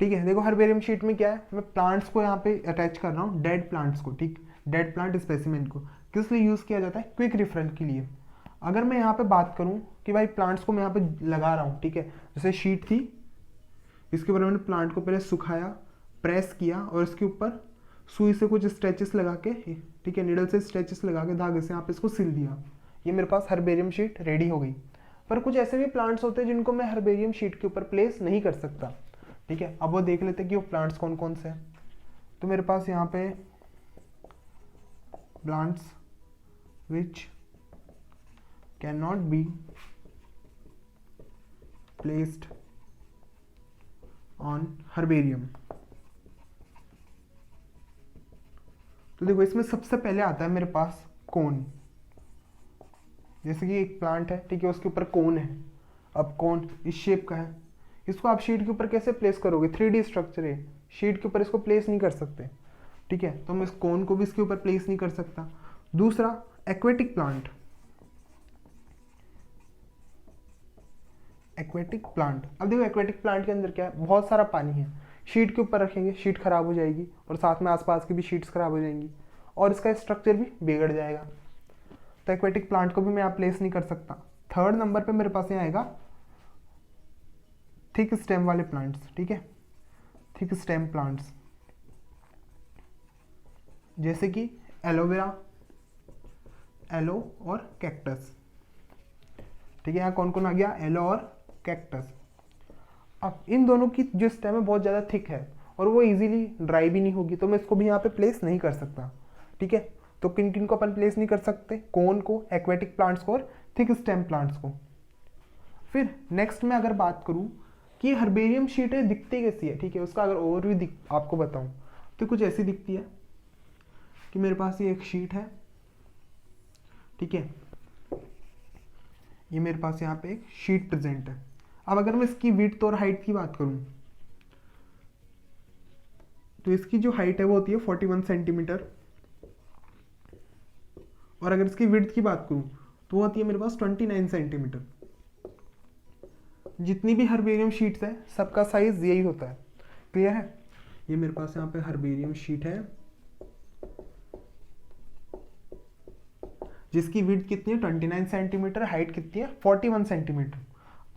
ठीक है, देखो हर्बेरियम शीट में क्या है, मैं प्लांट्स को यहाँ पे अटैच कर रहा हूँ, डेड प्लांट्स को, ठीक, डेड प्लांट स्पेसिमेन को। किस लिए यूज़ किया जाता है? क्विक रेफरल के लिए। अगर मैं यहाँ पे बात करूँ कि भाई प्लांट्स को मैं यहाँ पे लगा रहा हूँ, ठीक है, जैसे शीट थी, इसके ऊपर मैंने प्लांट को पहले सुखाया, प्रेस किया और इसके ऊपर सुई से कुछ स्ट्रेचेस लगा के, ठीक है, नीडल से स्ट्रेचेस लगा के धागे से यहाँ पे इसको सिल दिया, ये मेरे पास हर्बेरियम शीट रेडी हो गई। पर कुछ ऐसे भी प्लांट्स होते हैं जिनको मैं हर्बेरियम शीट के ऊपर प्लेस नहीं कर सकता। ठीक है, अब वो देख लेते हैं कि वो प्लांट्स कौन कौन से हैं। तो मेरे पास यहाँ पे plants which can not be placed on herbarium. तो देखो इसमें सबसे पहले आता है मेरे पास कोन। जैसे कि एक प्लांट है, ठीक है, उसके ऊपर कोन है। अब कोन इस शेप का है, इसको आप शीट के ऊपर कैसे प्लेस करोगे? 3D स्ट्रक्चर है, शीट के ऊपर इसको प्लेस नहीं कर सकते। ठीक है, तो मैं इस कोन को भी इसके ऊपर प्लेस नहीं कर सकता। दूसरा एक्वेटिक प्लांट, एक्वेटिक प्लांट। अब देखो एक्वेटिक प्लांट के अंदर क्या है, बहुत सारा पानी है, शीट के ऊपर रखेंगे शीट खराब हो जाएगी और साथ में आसपास की भी शीट्स खराब हो जाएंगी और इसका स्ट्रक्चर भी बिगड़ जाएगा। तो एक्वेटिक प्लांट को भी मैं यहाँ प्लेस नहीं कर सकता। थर्ड नंबर पे मेरे पास यहाँ आएगा थिक स्टेम वाले प्लांट्स। ठीक है, थिक स्टेम प्लांट्स जैसे कि एलोवेरा, एलो और कैक्टस। ठीक है, यहाँ कौन कौन आ गया? एलो और कैक्टस। अब इन दोनों की जो स्टेम है बहुत ज़्यादा थिक है और वो इजीली ड्राई भी नहीं होगी, तो मैं इसको भी यहाँ पे प्लेस नहीं कर सकता। ठीक है, तो किन किन को अपन प्लेस नहीं कर सकते? कोन को, एक्वेटिक प्लांट्स को और थिक स्टेम प्लांट्स को। फिर नेक्स्ट में अगर बात करूँ कि हर्बेरियम शीट है दिखती कैसी है, ठीक है, उसका अगर ओवरव्यू आपको बताऊँ तो कुछ ऐसी दिखती है कि मेरे पास ये एक शीट है, ठीक है, ये मेरे पास यहाँ पे एक शीट प्रेजेंट है। अब अगर मैं इसकी विड्थ और हाइट की बात करूँ तो इसकी जो हाइट है वो होती है 41 सेंटीमीटर और अगर इसकी विड्थ की बात करूँ तो वो होती है मेरे पास 29 सेंटीमीटर। जितनी भी हर्बेरियम शीट्स है सबका साइज यही होता है। क्लियर है? ये मेरे पास यहाँ पे हर्बेरियम शीट है जिसकी विड्थ कितनी है 29 सेंटीमीटर, हाइट कितनी है 41 सेंटीमीटर।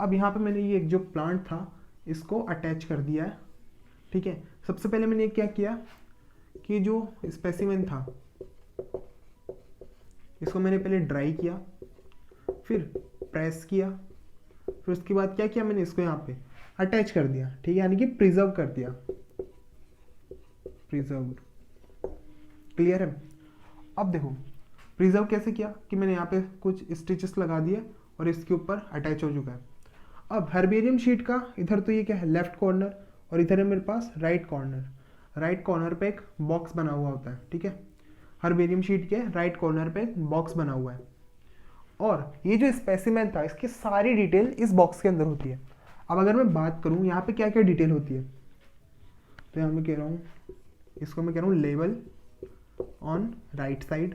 अब यहाँ पे मैंने ये एक जो प्लांट था इसको अटैच कर दिया है। ठीक है, सबसे पहले मैंने क्या किया कि जो स्पेसिमेन था इसको मैंने पहले ड्राई किया, फिर प्रेस किया, फिर उसके बाद क्या किया मैंने इसको यहाँ पे अटैच कर दिया। ठीक है, यानी कि प्रिजर्व कर दिया, प्रिजर्व। क्लियर है? अब देखो प्रिजर्व कैसे किया कि मैंने यहाँ पे कुछ स्टिचेस लगा दिए और इसके ऊपर अटैच हो चुका है। अब हर्बेरियम शीट का इधर तो ये क्या है लेफ्ट कॉर्नर और इधर है मेरे पास राइट कॉर्नर। राइट कॉर्नर पे एक बॉक्स बना हुआ होता है। ठीक है, हर्बेरियम शीट के राइट कॉर्नर पे बॉक्स बना हुआ है और ये जो स्पेसिमेन था इसकी सारी डिटेल इस बॉक्स के अंदर होती है। अब अगर मैं बात करूँ यहाँ पे क्या क्या डिटेल होती है तो यहाँ मैं कह रहा हूँ, इसको मैं कह रहा हूँ लेबल ऑन राइट साइड।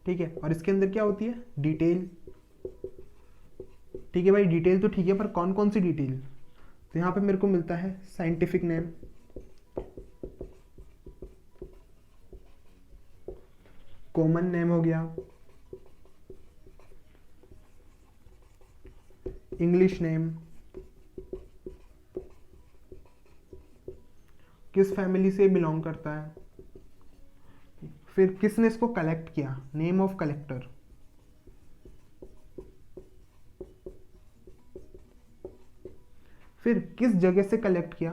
ठीक है, और इसके अंदर क्या होती है डिटेल। ठीक है भाई, डिटेल तो ठीक है, पर कौन कौन सी डिटेल? तो यहाँ पे मेरे को मिलता है साइंटिफिक नेम, कॉमन नेम हो गया, इंग्लिश नेम, किस फैमिली से बिलोंग करता है, फिर किसने इसको कलेक्ट किया, नेम ऑफ कलेक्टर, फिर किस जगह से कलेक्ट किया,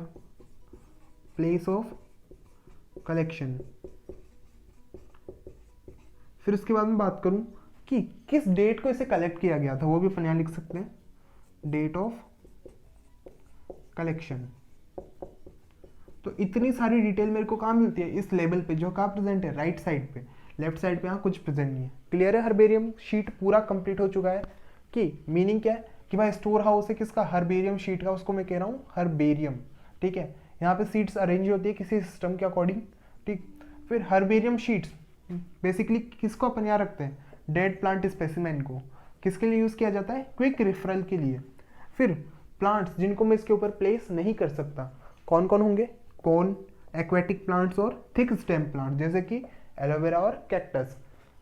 प्लेस ऑफ कलेक्शन। फिर उसके बाद में बात करूं कि किस डेट को इसे कलेक्ट किया गया था, वो भी अपन यहाँ लिख सकते हैं, डेट ऑफ कलेक्शन। तो इतनी सारी डिटेल मेरे को कहाँ मिलती है? इस लेबल पे जो कहाँ प्रेजेंट है राइट साइड पे। लेफ्ट साइड पे यहाँ कुछ प्रेजेंट नहीं है। क्लियर है? हर्बेरियम शीट पूरा कंप्लीट हो चुका है। कि मीनिंग क्या है कि भाई स्टोर हाउस है किसका, हर्बेरियम शीट का, उसको मैं कह रहा हूँ हर्बेरियम। ठीक है, यहाँ पे सीट्स अरेंज होती है किसी सिस्टम के अकॉर्डिंग। ठीक, फिर हर्बेरियम शीट्स, बेसिकली किसको अपन यहाँ रखते हैं, डेड प्लांट स्पेसिमेन को, किसके लिए यूज़ किया जाता है, क्विक रेफरल के लिए। फिर प्लांट्स जिनको मैं इसके ऊपर प्लेस नहीं कर सकता, कौन कौन होंगे, कौन, एक्वेटिक प्लांट्स और थिक स्टेम प्लांट, जैसे कि एलोवेरा और कैक्टस।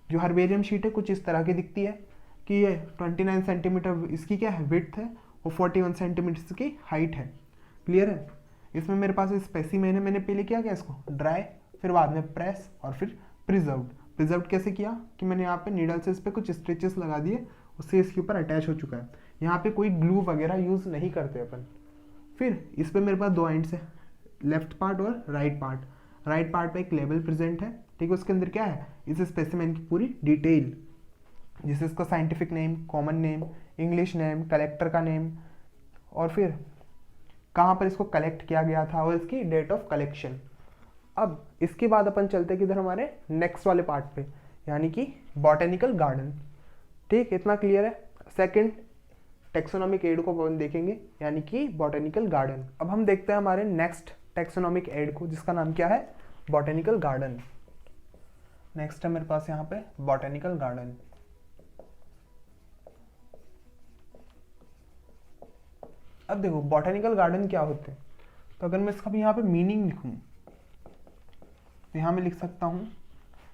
जो हर्बेरियम शीट है कुछ इस तरह की दिखती है कि ये 29 सेंटीमीटर इसकी क्या है विड्थ है और 41 सेंटीमीटर की हाइट है। क्लियर है। इसमें मेरे पास स्पेसिमेन है, मैंने पहले क्या किया इसको ड्राई, फिर बाद में प्रेस और फिर प्रिजर्व कैसे किया कि मैंने यहाँ पे नीडल से इस पर कुछ स्ट्रेचेस लगा दिए, उससे इसके ऊपर अटैच हो चुका है। यहाँ पे कोई ग्लू वगैरह यूज़ नहीं करते अपन। फिर इस पर मेरे पास दो एंड्स है, लेफ्ट पार्ट और राइट पार्ट। राइट पार्ट पे एक लेबल प्रेजेंट है, ठीक है, उसके अंदर क्या है, इस स्पेसिमेन की पूरी डिटेल, जिसे इसका scientific name, common name, English name, collector का नेम, और फिर कहाँ पर इसको कलेक्ट किया गया था और इसकी डेट ऑफ कलेक्शन। अब इसके बाद अपन चलते हैं किधर, हमारे नेक्स्ट वाले पार्ट पे, यानी कि बॉटेनिकल गार्डन। ठीक, इतना क्लियर है। सेकंड टेक्सोनॉमिक एड को अपन देखेंगे, यानी कि बॉटेनिकल गार्डन। अब हम देखते हैं हमारे नेक्स्ट टेक्सोनॉमिक एड को, जिसका नाम क्या है, बॉटेनिकल गार्डन। नेक्स्ट है मेरे पास यहाँ पे बॉटेनिकल गार्डन। अब देखो बॉटेनिकल गार्डन क्या होते हैं, तो अगर मैं इसका भी यहाँ पे मीनिंग लिखूँ तो यहाँ मैं लिख सकता हूँ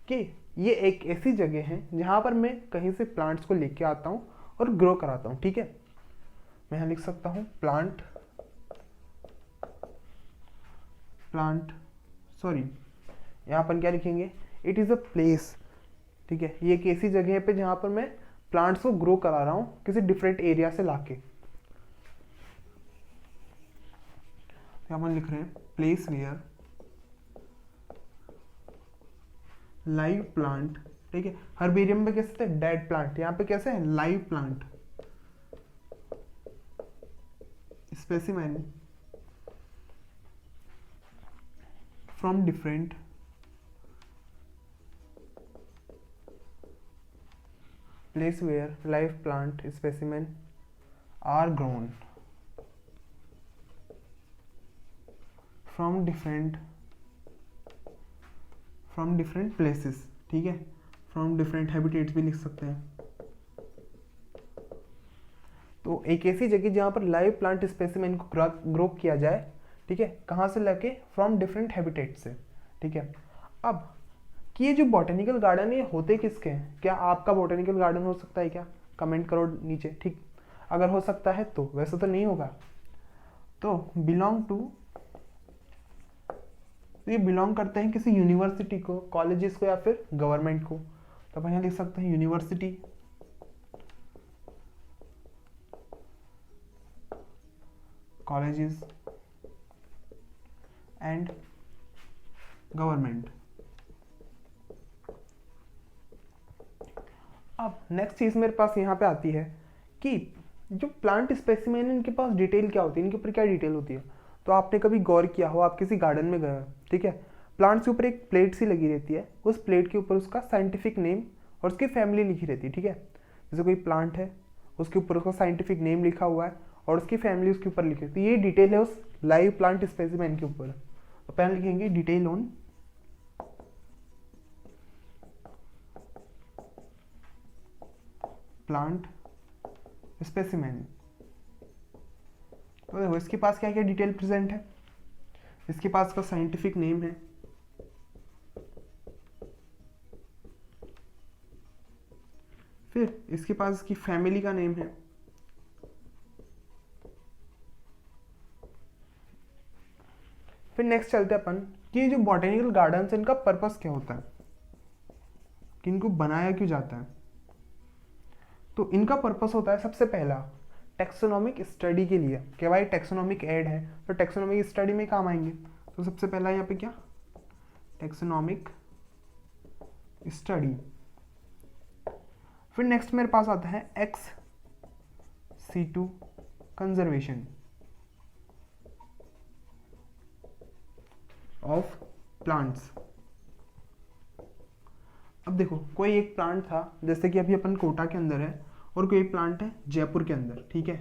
कि ये एक ऐसी जगह है जहाँ पर मैं कहीं से प्लांट्स को लेके आता हूँ और ग्रो कराता हूँ। ठीक है, मैं यहाँ लिख सकता हूँ प्लांट सॉरी, यहाँ पर क्या लिखेंगे, इट इज़ अ प्लेस। ठीक है, ये एक ऐसी जगह पे जहाँ पर मैं प्लांट्स को ग्रो करा रहा हूँ किसी डिफरेंट एरिया से लाके। यहाँ पर लिख रहे हैं प्लेस वेयर लाइव प्लांट। ठीक है, हर्बेरियम में कैसे थे, डेड प्लांट, यहाँ पे कैसे है, live plant specimen from different place where live plant specimen are grown from different places. ठीक है, फ्रॉम डिफरेंट हैबिटेट्स भी लिख सकते हैं। तो एक ऐसी जगह जहाँ पर लाइव प्लांट स्पेसिमेन को ग्रो किया जाए। ठीक है, कहाँ से लेके, फ्रॉम डिफरेंट हैबिटेट से। ठीक है, अब कि ये जो बॉटेनिकल गार्डन है ये होते किसके हैं, क्या आपका बॉटेनिकल गार्डन हो सकता है क्या, कमेंट करो नीचे। ठीक, अगर हो सकता है तो, वैसे तो नहीं होगा, तो ये बिलोंग करते हैं किसी यूनिवर्सिटी को, कॉलेजेस को या फिर गवर्नमेंट को। तो अपन यहाँ लिख सकते हैं यूनिवर्सिटी, कॉलेजेस एंड गवर्नमेंट। अब नेक्स्ट चीज मेरे पास यहाँ पे आती है कि जो प्लांट स्पेसिमेन है इनके पास डिटेल क्या होती है, इनके ऊपर क्या डिटेल होती है। तो आपने कभी गौर किया हो, आप किसी गार्डन में गए हो, ठीक है, प्लांट्स के ऊपर एक प्लेट सी लगी रहती है, उस प्लेट के ऊपर उसका साइंटिफिक नेम और उसकी फैमिली लिखी रहती है। ठीक है, जैसे कोई प्लांट है उसके ऊपर उसका साइंटिफिक नेम लिखा हुआ है और उसकी फैमिली उसके ऊपर लिखी है, तो ये डिटेल है उस लाइव प्लांट स्पेसिमेन के ऊपर। तो पहले लिखेंगे डिटेल ऑन प्लांट स्पेसिमेन। तो देखो इसके पास क्या क्या डिटेल प्रेजेंट है, इसके पास का साइंटिफिक नेम है, फिर इसके पास इसकी फैमिली का नेम है, फिर नेक्स्ट चलते हैं अपन कि ये जो बॉटेनिकल गार्डन है इनका पर्पस क्या होता है, कि इनको बनाया क्यों जाता है। तो इनका पर्पस होता है सबसे पहला टेक्सोनॉमिक स्टडी के लिए, कि भाई टेक्सोनॉमिक एड है तो टेक्सोनॉमिक स्टडी में काम आएंगे। तो सबसे पहला यहाँ पे क्या, टेक्सोनॉमिक स्टडी। फिर नेक्स्ट मेरे पास आता है ex-situ कंजर्वेशन ऑफ प्लांट्स। अब देखो कोई एक प्लांट था, जैसे कि अभी अपन कोटा के अंदर है, और कोई प्लांट है जयपुर के अंदर। ठीक है,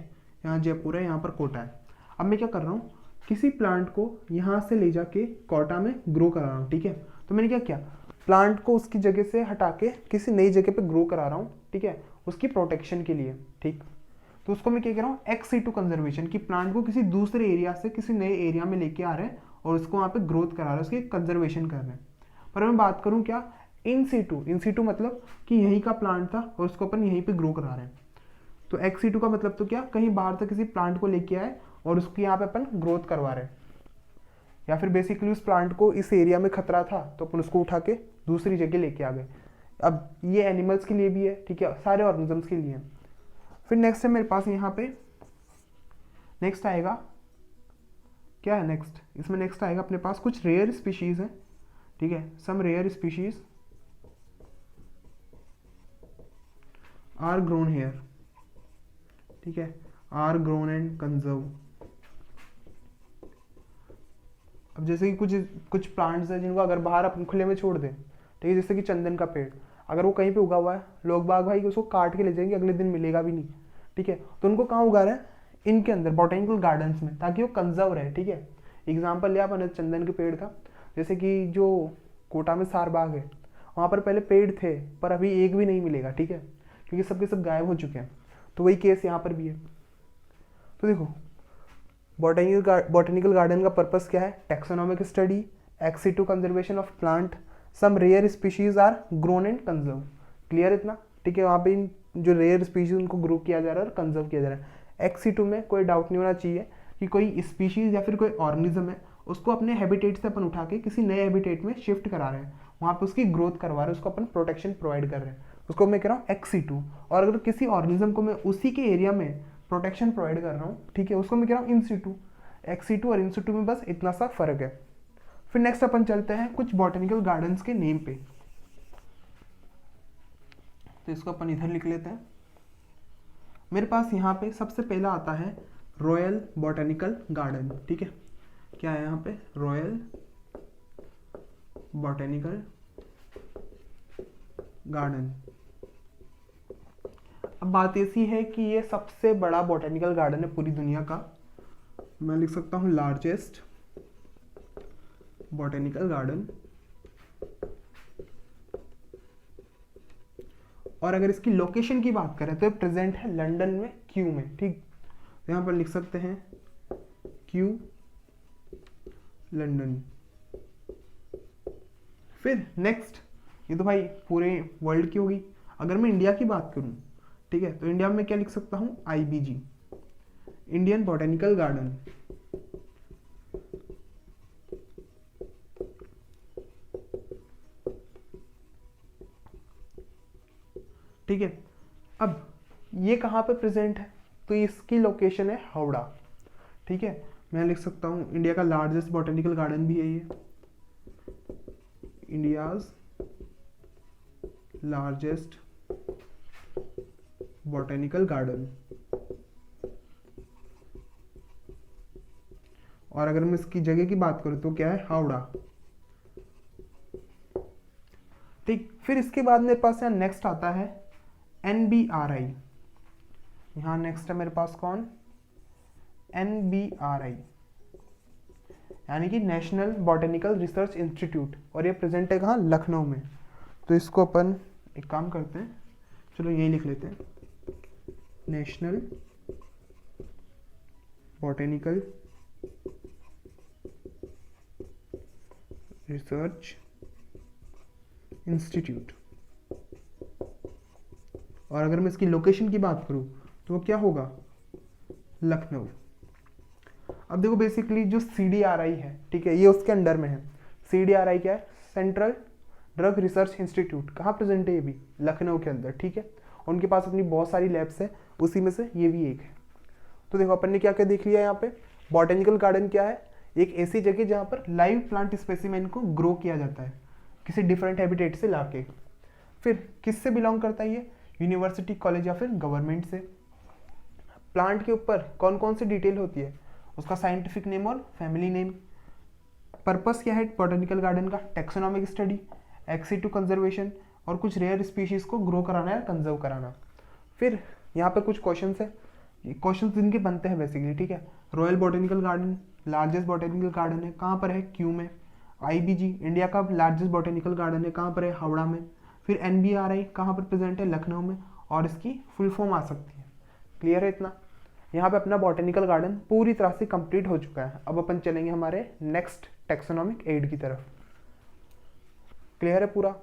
यहाँ जयपुर है, यहाँ पर कोटा है। अब मैं क्या कर रहा हूँ, किसी प्लांट को यहाँ से ले जाके कोटा में ग्रो करा रहा हूँ। ठीक है, तो तो मैंने क्या किया, प्लांट को उसकी जगह से हटा के किसी नई जगह पे ग्रो करा रहा हूँ, ठीक है, उसकी प्रोटेक्शन के लिए, ठीक। तो उसको मैं क्या कह रहा हूँ, एक्स सीटू कंजर्वेशन, की प्लांट को किसी दूसरे एरिया से किसी नए एरिया में लेके आ रहे हैं और उसको वहाँ पे ग्रोथ करा रहे हैं, उसकी कंजर्वेशन कर रहे हैं। पर मैं बात करूँ क्या, इन सीटू मतलब कि यहीं का प्लांट था और उसको अपन यहीं पे ग्रो करा रहे हैं। तो एक्स सीटू का मतलब तो क्या, कहीं बाहर से किसी प्लांट को लेके आए और उसको यहाँ पे अपन ग्रोथ करवा रहे हैं, या फिर बेसिकली उस प्लांट को इस एरिया में खतरा था तो अपन उसको उठा के दूसरी जगह लेके आ गए। अब ये एनिमल्स के लिए भी है, ठीक है, सारे ऑर्गेनिजम्स के लिए है। फिर नेक्स्ट है मेरे पास यहाँ पे, नेक्स्ट आएगा क्या है, नेक्स्ट इसमें नेक्स्ट आएगा अपने पास कुछ रेयर स्पीशीज है, ठीक है, some rare species are grown here, ठीक है, आर ग्रोन एंड कंजर्व। अब जैसे कि कुछ प्लांट्स हैं जिनको अगर बाहर अपन खुले में छोड़ दें, ठीक है, जैसे कि चंदन का पेड़, अगर वो कहीं पे उगा हुआ है, लोग बाग भाई उसको काट के ले जाएंगे, अगले दिन मिलेगा भी नहीं, ठीक है, तो उनको कहाँ उगा रहे हैं, इनके अंदर बॉटेनिकल गार्डन्स में, ताकि वो कंजर्व रहे, ठीक है। एग्जाम्पल लिया अपन चंदन के पेड़ का, जैसे कि जो कोटा में सार बाग है, वहाँ पर पहले पेड़ थे पर अभी एक भी नहीं मिलेगा, ठीक है, क्योंकि सबके सब गायब हो चुके हैं। तो वही केस यहाँ पर भी है। तो देखो बॉटेनिकल गार्डन का पर्पस क्या है, taxonomic study, ex situ conservation of plant, some rare species are grown and conserve. Clear इतना, ठीक है। वहाँ पे इन जो रेयर स्पीशीज उनको ग्रो किया जा रहा है और कंजर्व किया जा रहा है। एक्स सीटू में कोई डाउट नहीं होना चाहिए कि कोई स्पीशीज या फिर कोई ऑर्गेनिज्म है, उसको अपने हैबिटेट से अपन उठा के किसी नए हैबिटेट में शिफ्ट करा रहे हैं, वहाँ पे उसकी ग्रोथ करवा रहे हैं, उसको अपन प्रोटेक्शन प्रोवाइड कर रहे हैं, उसको मैं कह रहा हूँ एक्स सीटू। और अगर किसी ऑर्गेनिज्म को मैं उसी के एरिया में प्रोटेक्शन प्रोवाइड कर रहा हूँ, ठीक है, उसको मैं कह रहा हूँ इन सीटू। एक्स सीटू और इन सीटू में बस इतना सा फर्क है। फिर नेक्स्ट अपन चलते हैं कुछ बॉटेनिकल गार्डन्स के नेम पे। तो इसको अपन इधर लिख लेते हैं। मेरे पास यहाँ पे सबसे पहला आता है रॉयल बॉटेनिकल गार्डन, ठीक है। क्या है यहाँ पे, रॉयल बॉटेनिकल गार्डन। अब बात ऐसी है कि ये सबसे बड़ा बॉटेनिकल गार्डन है पूरी दुनिया का। मैं लिख सकता हूँ लार्जेस्ट बॉटेनिकल गार्डन। और अगर इसकी लोकेशन की बात करें तो ये प्रेजेंट है लंदन में, क्यू में, ठीक। तो यहाँ पर लिख सकते हैं क्यू लंदन। फिर नेक्स्ट, ये तो भाई पूरे वर्ल्ड की होगी। अगर मैं इंडिया की बात करूं, ठीक है, तो इंडिया में क्या लिख सकता हूं, IBG, इंडियन बॉटेनिकल गार्डन। ठीक है। अब ये कहाँ पे प्रेजेंट है, तो इसकी लोकेशन है हावड़ा, ठीक है। मैं लिख सकता हूँ इंडिया का लार्जेस्ट बॉटेनिकल गार्डन भी है ये, इंडियाज लार्जेस्ट बॉटेनिकल गार्डन। और अगर मैं इसकी जगह की बात करूं तो क्या है, हावड़ा, ठीक। फिर इसके बाद मेरे पास यहाँ नेक्स्ट आता है NBRI। यहाँ नेक्स्ट है मेरे पास कौन, NBRI, यानी कि नेशनल बॉटेनिकल रिसर्च इंस्टीट्यूट। और ये प्रेजेंट है कहाँ, लखनऊ में। तो इसको अपन एक काम करते हैं, चलो यही लिख लेते हैं, नेशनल बॉटेनिकल रिसर्च इंस्टीट्यूट। और अगर मैं इसकी लोकेशन की बात करूं तो वो क्या होगा, लखनऊ। अब देखो बेसिकली जो CDRI है, ठीक है, ये उसके अंडर में है। CDRI क्या है, सेंट्रल ड्रग रिसर्च इंस्टीट्यूट। कहाँ प्रेजेंट है, ये भी लखनऊ के अंदर, ठीक है। उनके पास अपनी बहुत सारी लैब्स है, उसी में से ये भी एक है। तो देखो अपन ने क्या क्या देख लिया यहाँ पे, बॉटेनिकल गार्डन क्या है, एक ऐसी जगह जहाँ पर लाइव प्लांट स्पेसिमेन को ग्रो किया जाता है किसी डिफरेंट हैबिटेट से लाके। फिर किससे बिलोंग करता है ये, यूनिवर्सिटी, कॉलेज या फिर गवर्नमेंट से। प्लांट के ऊपर कौन कौन सी डिटेल होती है, उसका साइंटिफिक नेम और फैमिली नेम। पर्पस क्या है बॉटेनिकल गार्डन का, taxonomic study, ex situ conservation, और कुछ रेयर स्पीशीज को ग्रो कराना या कंजर्व कराना। फिर यहाँ पे कुछ क्वेश्चंस है, क्वेश्चंस जिनके बनते हैं बेसिकली, ठीक है। Royal botanical garden largest botanical garden है, कहाँ पर है, क्यू में। IBG इंडिया का लार्जेस्ट बॉटेनिकल गार्डन है, कहाँ पर है, हावड़ा में। फिर NBRI कहाँ पर प्रेजेंट है, लखनऊ में, और इसकी फुल फॉर्म आ सकती है। क्लियर है इतना। यहाँ पे अपना बॉटेनिकल गार्डन पूरी तरह से कंप्लीट हो चुका है। अब अपन चलेंगे हमारे नेक्स्ट टेक्सोनॉमिक एड की तरफ। क्लियर है पूरा।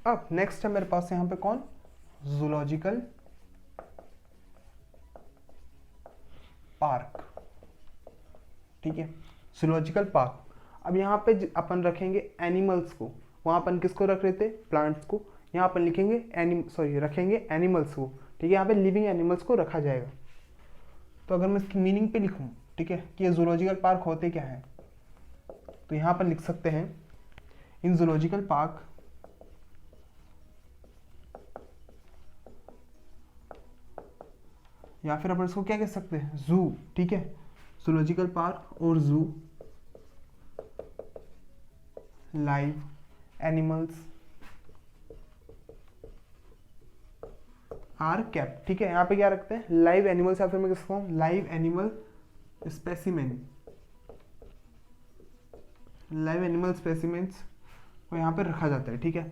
अब नेक्स्ट है मेरे पास यहाँ पे कौन, जूलॉजिकल पार्क। ठीक है, जूलॉजिकल पार्क। अब यहाँ पे अपन रखेंगे एनिमल्स को, वहाँ अपन किसको रख रहे थे, प्लांट्स को। यहाँ अपन लिखेंगे रखेंगे एनिमल्स को। ठीक है, यहाँ पे लिविंग एनिमल्स को रखा जाएगा। तो अगर मैं इसकी मीनिंग पे लिखूँ, ठीक है, कि ये जूलॉजिकल पार्क होते क्या है, तो यहाँ पर लिख सकते हैं इन जूलॉजिकल पार्क या फिर अपन इसको क्या कह सकते हैं, जू। ठीक है, जूलॉजिकल पार्क और zoo live animals are kept. ठीक है, यहाँ पे क्या रखते हैं, लाइव एनिमल्स, या फिर मैं किसको live animal specimen, live animal specimens को यहाँ पे रखा जाता है। ठीक है,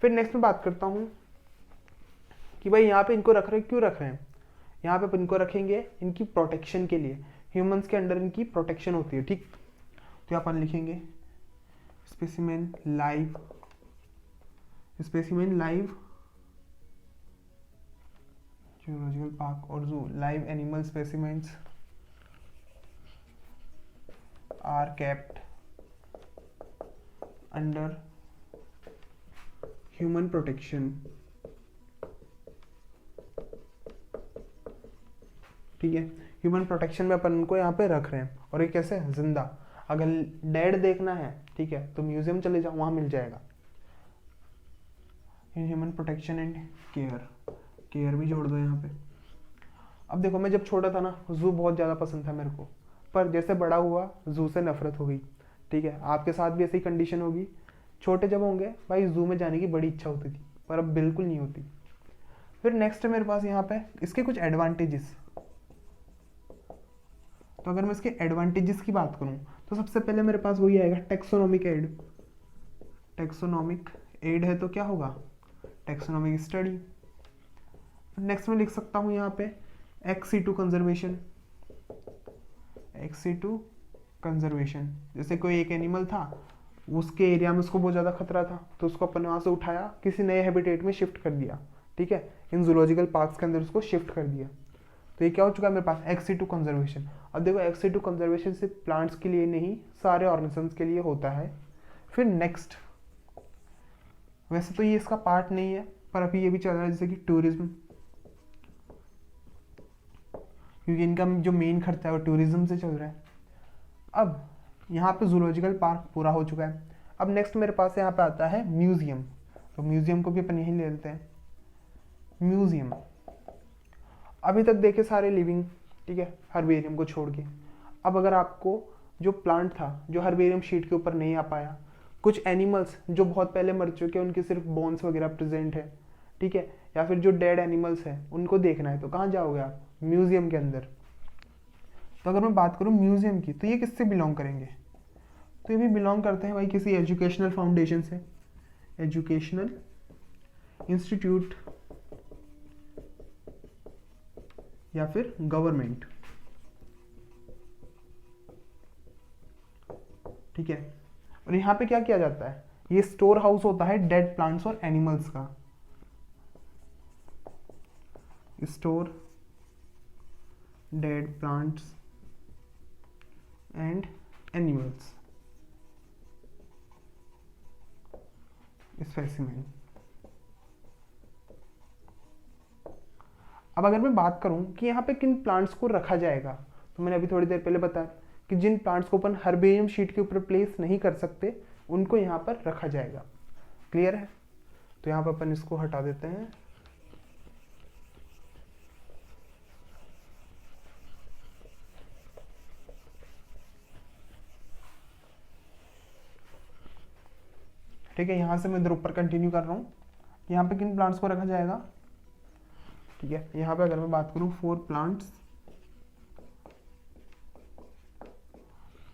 फिर नेक्स्ट में बात करता हूँ कि भाई यहाँ पे इनको रख रहे हैं, क्यों रख रहे हैं। यहाँ पे इनको रखेंगे इनकी प्रोटेक्शन के लिए, ह्यूमंस के अंडर इनकी प्रोटेक्शन होती है। ठीक, तो यहाँ पर लिखेंगे specimen live, specimen live zoological park और zoo live animal specimens are kept under human protection. ठीक है, ह्यूमन प्रोटेक्शन में अपन उनको यहाँ पे रख रहे हैं। और ये कैसे, जिंदा। अगर डेड देखना है, ठीक है, तो म्यूजियम चले जाओ, वहाँ मिल जाएगा। In human protection and care, care भी जोड़ दो यहाँ पे। अब देखो, मैं जब छोटा था ना, जू बहुत ज़्यादा पसंद था मेरे को, पर जैसे बड़ा हुआ जू से नफरत हो गई। ठीक है, आपके साथ भी ऐसी कंडीशन होगी। छोटे जब होंगे भाई, जू में जाने की बड़ी इच्छा होती थी, पर अब बिल्कुल नहीं होती। फिर नेक्स्ट है मेरे पास यहाँ पे इसके कुछ एडवांटेजेस। तो अगर मैं इसके एडवांटेजेस की बात करूँ, तो सबसे पहले मेरे पास वही आएगा, टेक्सोनोमिक एड। टेक्सोनोमिक एड है तो क्या होगा, टेक्सोनोमिक स्टडी। नेक्स्ट में लिख सकता हूँ यहाँ पे XC2 कंजर्वेशन, XC2 कंजर्वेशन। जैसे कोई एक एनिमल था, उसके एरिया में उसको बहुत ज़्यादा खतरा था, तो उसको अपन वहाँ से उठाया, किसी नए हैबिटेट में शिफ्ट कर दिया। ठीक है, इन जूलॉजिकल पार्क्स के अंदर उसको शिफ्ट कर दिया। तो ये क्या हो चुका है मेरे पास, XC2 कंजर्वेशन। अब देखो, XC2 कंजर्वेशन सिर्फ प्लांट्स के लिए नहीं, सारे ऑर्गेनिजम्स के लिए होता है। फिर नेक्स्ट, वैसे तो ये इसका पार्ट नहीं है, पर अभी ये भी चल रहा है, जैसे कि टूरिज्म, क्योंकि इनका जो मेन खर्चा है वो टूरिज्म से चल रहा है। अब यहाँ पे जूलॉजिकल पार्क पूरा हो चुका है। अब नेक्स्ट मेरे पास यहाँ पे आता है म्यूजियम। तो म्यूजियम को भी अपन यहीं ले लेते हैं। म्यूजियम अभी तक देखे सारे लिविंग, ठीक है, हर्बेरियम को छोड़ के। अब अगर आपको जो प्लांट था जो हर्बेरियम शीट के ऊपर नहीं आ पाया, कुछ एनिमल्स जो बहुत पहले मर चुके हैं, उनके सिर्फ बोन्स वगैरह प्रेजेंट है, ठीक है, या फिर जो डेड एनिमल्स हैं उनको देखना है, तो कहाँ जाओगे आप, म्यूजियम के अंदर। तो अगर मैं बात करूँ म्यूजियम की, तो ये किससे बिलोंग करेंगे, तो ये भी बिलोंग करते हैं भाई किसी एजुकेशनल फाउंडेशन से, एजुकेशनल इंस्टीट्यूट या फिर गवर्नमेंट। ठीक है, और यहाँ पे क्या किया जाता है, ये स्टोर हाउस होता है डेड प्लांट्स और एनिमल्स का, store dead plants and animals specimen. अब अगर मैं बात करूं कि यहाँ पे किन प्लांट्स को रखा जाएगा, तो मैंने अभी थोड़ी देर पहले बताया कि जिन प्लांट्स को अपन हर्बेरियम शीट के ऊपर प्लेस नहीं कर सकते उनको यहाँ पर रखा जाएगा। क्लियर है? तो यहाँ पर अपन इसको हटा देते हैं। ठीक है, यहाँ से मैं इधर ऊपर कंटिन्यू कर रहा हूँ। यहाँ पे किन प्लांट्स को रखा जाएगा? ठीक है, यहाँ पे अगर मैं बात करूँ 4 प्लांट्स,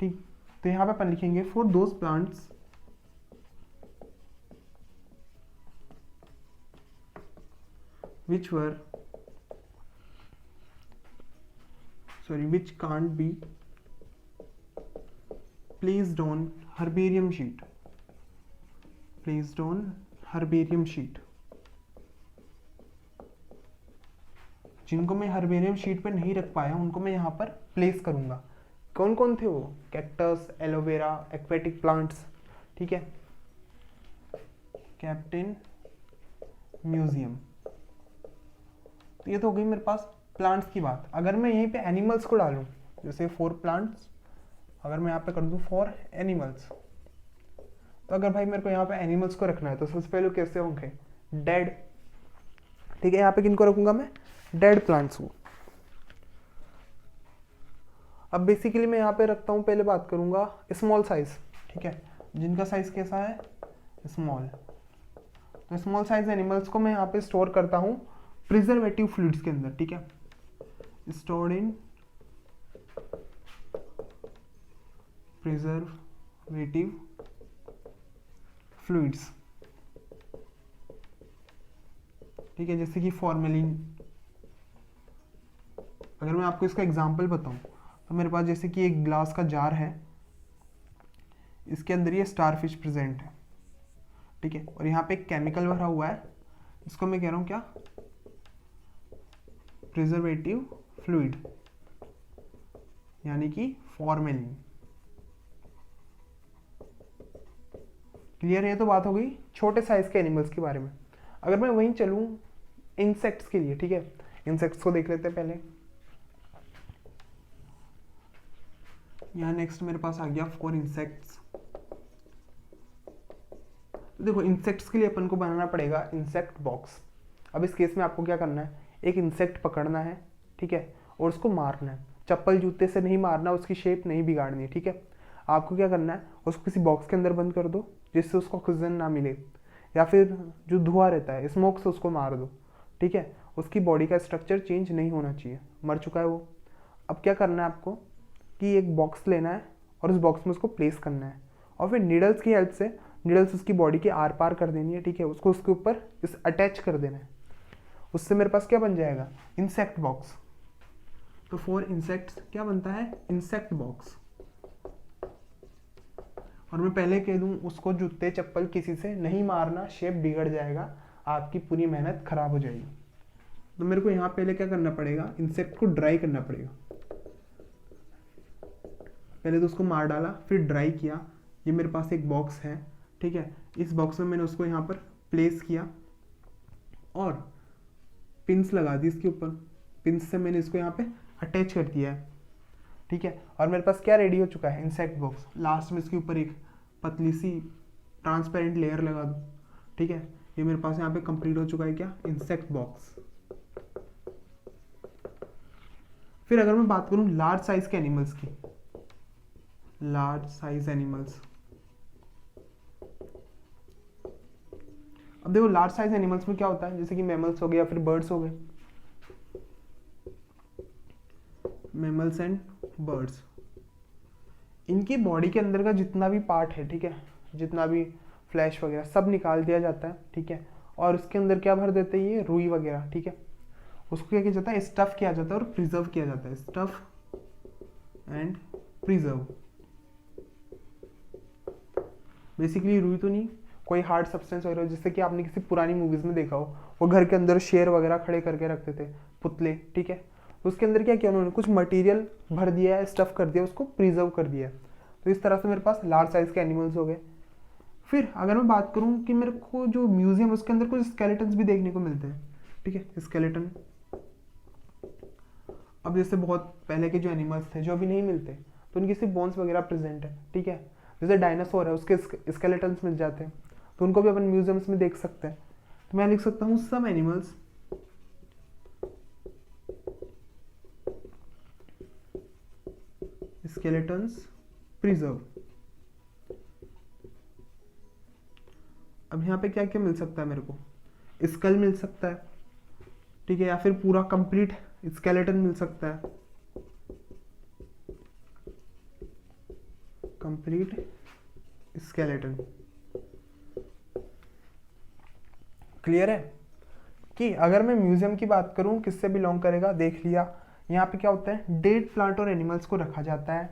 ठीक, तो यहाँ पे अपन लिखेंगे for those plants which can't be placed on herbarium sheet, जिनको मैं हर्बेरियम शीट पे नहीं रख पाया उनको मैं यहाँ पर प्लेस करूंगा। कौन कौन थे वो? Cactus, aloe vera, aquatic plants. ठीक है, कैप्टन म्यूजियम। तो ये तो हो गई मेरे पास प्लांट्स की बात। अगर मैं यहीं पे एनिमल्स को डालूं, जैसे 4 प्लांट्स, अगर मैं यहाँ पे कर दूं फॉर एनिमल्स, तो अगर भाई मेरे को यहाँ पे एनिमल्स को रखना है तो सबसे पहले कैसे होंगे? डेड। ठीक है, यहाँ पे किनको रखूंगा मैं? डेड प्लांट्स को। अब बेसिकली मैं यहाँ पे रखता हूँ, पहले बात करूंगा स्मॉल साइज। ठीक है, जिनका साइज कैसा है? स्मॉल। तो स्मॉल साइज एनिमल्स को मैं यहाँ पे स्टोर करता हूँ प्रिजर्वेटिव फ्लूइड्स के अंदर। ठीक है, स्टोर्ड इन प्रिजर्वेटिव फ्लूइड्स। ठीक है, जैसे कि फॉर्मेलिन। अगर मैं आपको इसका एग्जांपल बताऊं तो मेरे पास जैसे कि एक ग्लास का जार है, इसके अंदर ये स्टारफिश प्रेजेंट है। ठीक है, और यहाँ पे एक केमिकल भरा हुआ है, इसको मैं कह रहा हूँ क्या? प्रिजर्वेटिव फ्लूइड, यानी कि फॉर्मेलिन। क्लियर है? तो बात हो गई छोटे साइज के एनिमल्स के बारे में। अगर मैं वहीं चलूं इंसेक्ट्स के लिए, ठीक है, इंसेक्ट्स को देख लेते हैं पहले। यहाँ नेक्स्ट मेरे पास आ गया फॉर इंसेक्ट्स। तो देखो, इंसेक्ट्स के लिए अपन को बनाना पड़ेगा इंसेक्ट बॉक्स। अब इस केस में आपको क्या करना है? एक इंसेक्ट पकड़ना है, ठीक है, और उसको मारना है। चप्पल जूते से नहीं मारना, उसकी शेप नहीं बिगाड़नी है। ठीक है, आपको क्या करना है? उसको किसी बॉक्स के अंदर बंद कर दो जिससे उसको ऑक्सीजन ना मिले, या फिर जो धुआं रहता है स्मोक से उसको मार दो। ठीक है, उसकी बॉडी का स्ट्रक्चर चेंज नहीं होना चाहिए, मर चुका है वो। अब क्या करना है आपको कि एक बॉक्स लेना है और उस बॉक्स में उसको प्लेस करना है, और फिर नीडल्स की हेल्प से नीडल्स उसकी बॉडी के आर पार कर देनी है। ठीक है, उसको उसके ऊपर इस अटैच कर देना है। उससे मेरे पास क्या बन जाएगा? Insect box. तो फॉर इंसेक्ट्स क्या बनता है? Insect box. और मैं पहले कह दूं, उसको जूते चप्पल किसी से नहीं मारना, शेप बिगड़ जाएगा, आपकी पूरी मेहनत खराब हो जाएगी। तो मेरे को यहाँ पहले क्या करना पड़ेगा? इंसेक्ट को ड्राई करना पड़ेगा। पहले तो उसको मार डाला, फिर ड्राई किया। ये मेरे पास एक बॉक्स है, ठीक है, इस बॉक्स में मैंने उसको यहाँ पर प्लेस किया और पिंस लगा दी इसके ऊपर। पिंस से मैंने इसको यहाँ पे अटैच कर दिया है। ठीक है, और मेरे पास क्या रेडी हो चुका है? Insect box. लास्ट में इसके ऊपर एक पतली सी ट्रांसपेरेंट लेयर लगा दूँ। ठीक है, ये मेरे पास यहाँ पे कंप्लीट हो चुका है क्या? Insect box. फिर अगर मैं बात करूँ लार्ज साइज के एनिमल्स की, लार्ज साइज एनिमल्स। अब देखो, लार्ज साइज एनिमल्स में क्या होता है? जैसे कि मैमल्स हो गए या फिर बर्ड्स हो गए, मैमल्स एंड बर्ड्स। इनकी बॉडी के अंदर का जितना भी पार्ट है, ठीक है, जितना भी फ्लैश वगैरह सब निकाल दिया जाता है। ठीक है, और उसके अंदर क्या भर देते हैं? ये रुई वगैरह। ठीक है, उसको क्या किया जाता है? स्टफ किया जाता है और प्रिजर्व किया जाता है। Stuff and preserve. बेसिकली रुई तो नहीं, कोई हार्ड सब्सटेंस वगैरह, जैसे कि आपने किसी पुरानी मूवीज में देखा हो, वो घर के अंदर शेर वगैरह खड़े करके रखते थे, पुतले। ठीक है, तो उसके अंदर क्या किया उन्होंने? कुछ मटेरियल भर दिया है, स्टफ कर दिया, उसको प्रिजर्व कर दिया है। तो इस तरह से मेरे पास लार्ज साइज के एनिमल्स हो गए। फिर अगर मैं बात करूं कि मेरे को जो म्यूजियम उसके अंदर कुछ स्केलेटन्स भी देखने को मिलते हैं। ठीक है, स्केलेटन। अब जैसे बहुत पहले के जो एनिमल्स थे जो अभी नहीं मिलते, तो उनकी सिर्फ बोन्स वगैरह प्रेजेंट है, ठीक है। जैसे डायनासोर है, उसके स्केलेटन्स मिल जाते हैं, तो उनको भी अपन म्यूजियम्स में देख सकते हैं। तो मैं लिख सकता हूँ सम एनिमल्स स्केलेटन्स प्रिजर्व। अब यहाँ पे क्या क्या मिल सकता है मेरे को, स्कल मिल सकता है, ठीक है, या फिर पूरा कंप्लीट स्केलेटन मिल सकता है, कंप्लीट स्केलेटन। क्लियर है कि अगर मैं म्यूजियम की बात करूं किससे बिलोंग करेगा, देख लिया यहाँ पे क्या होता है, डेड प्लांट और एनिमल्स को रखा जाता है।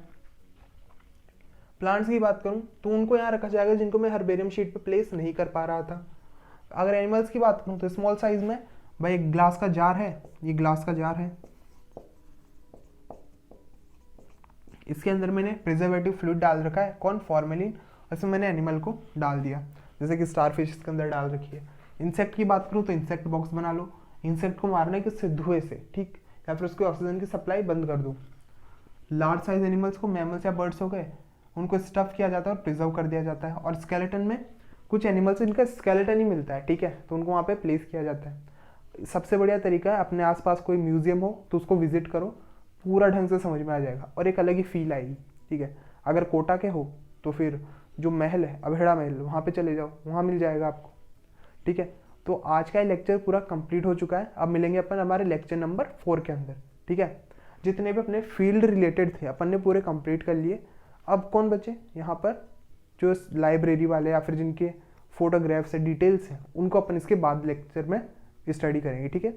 प्लांट्स की बात करूं तो उनको यहाँ रखा जाएगा जिनको मैं हर्बेरियम शीट पे प्लेस नहीं कर पा रहा था। अगर एनिमल्स की बात करूं तो स्मॉल साइज में, भाई एक ग्लास का जार है, ये ग्लास का जार है, इसके अंदर मैंने प्रिजर्वेटिव फ्लूइड डाल रखा है, कौन, फॉर्मेलिन, इसमें मैंने एनिमल को डाल दिया, जैसे कि स्टारफिश इसके अंदर डाल रखी है। इंसेक्ट की बात करूँ तो इंसेक्ट बॉक्स बना लो, इंसेक्ट को मारने किससे, धुएं से, ठीक, या फिर उसकी ऑक्सीजन की सप्लाई बंद कर दो। लार्ज साइज एनिमल्स को, मैमल्स या बर्ड्स हो गए, उनको स्टफ किया जाता है और प्रिजर्व कर दिया जाता है। और स्केलेटन में कुछ एनिमल्स इनका स्केलेटन ही मिलता है, ठीक है, तो उनको वहाँ पे प्लेस किया जाता है। सबसे बढ़िया तरीका है, अपने आसपास कोई म्यूजियम हो तो उसको विजिट करो, पूरा ढंग से समझ में आ जाएगा और एक अलग ही फील आएगी, ठीक है। अगर कोटा के हो तो फिर जो महल है, अबेड़ा महल, वहाँ पे चले जाओ, वहाँ मिल जाएगा आपको, ठीक है। तो आज का ये लेक्चर पूरा कंप्लीट हो चुका है। अब मिलेंगे अपन हमारे लेक्चर नंबर 4 के अंदर, ठीक है। जितने भी अपने फील्ड रिलेटेड थे अपन ने पूरे कंप्लीट कर लिए। अब कौन बचे यहाँ पर, जो लाइब्रेरी वाले या फिर जिनके फोटोग्राफ्स है, डिटेल्स हैं, उनको अपन इसके बाद लेक्चर में स्टडी करेंगे, ठीक है।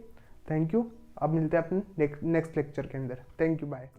Thank you. अब मिलते हैं अपने नेक्स्ट लेक्चर के अंदर। Thank you, bye.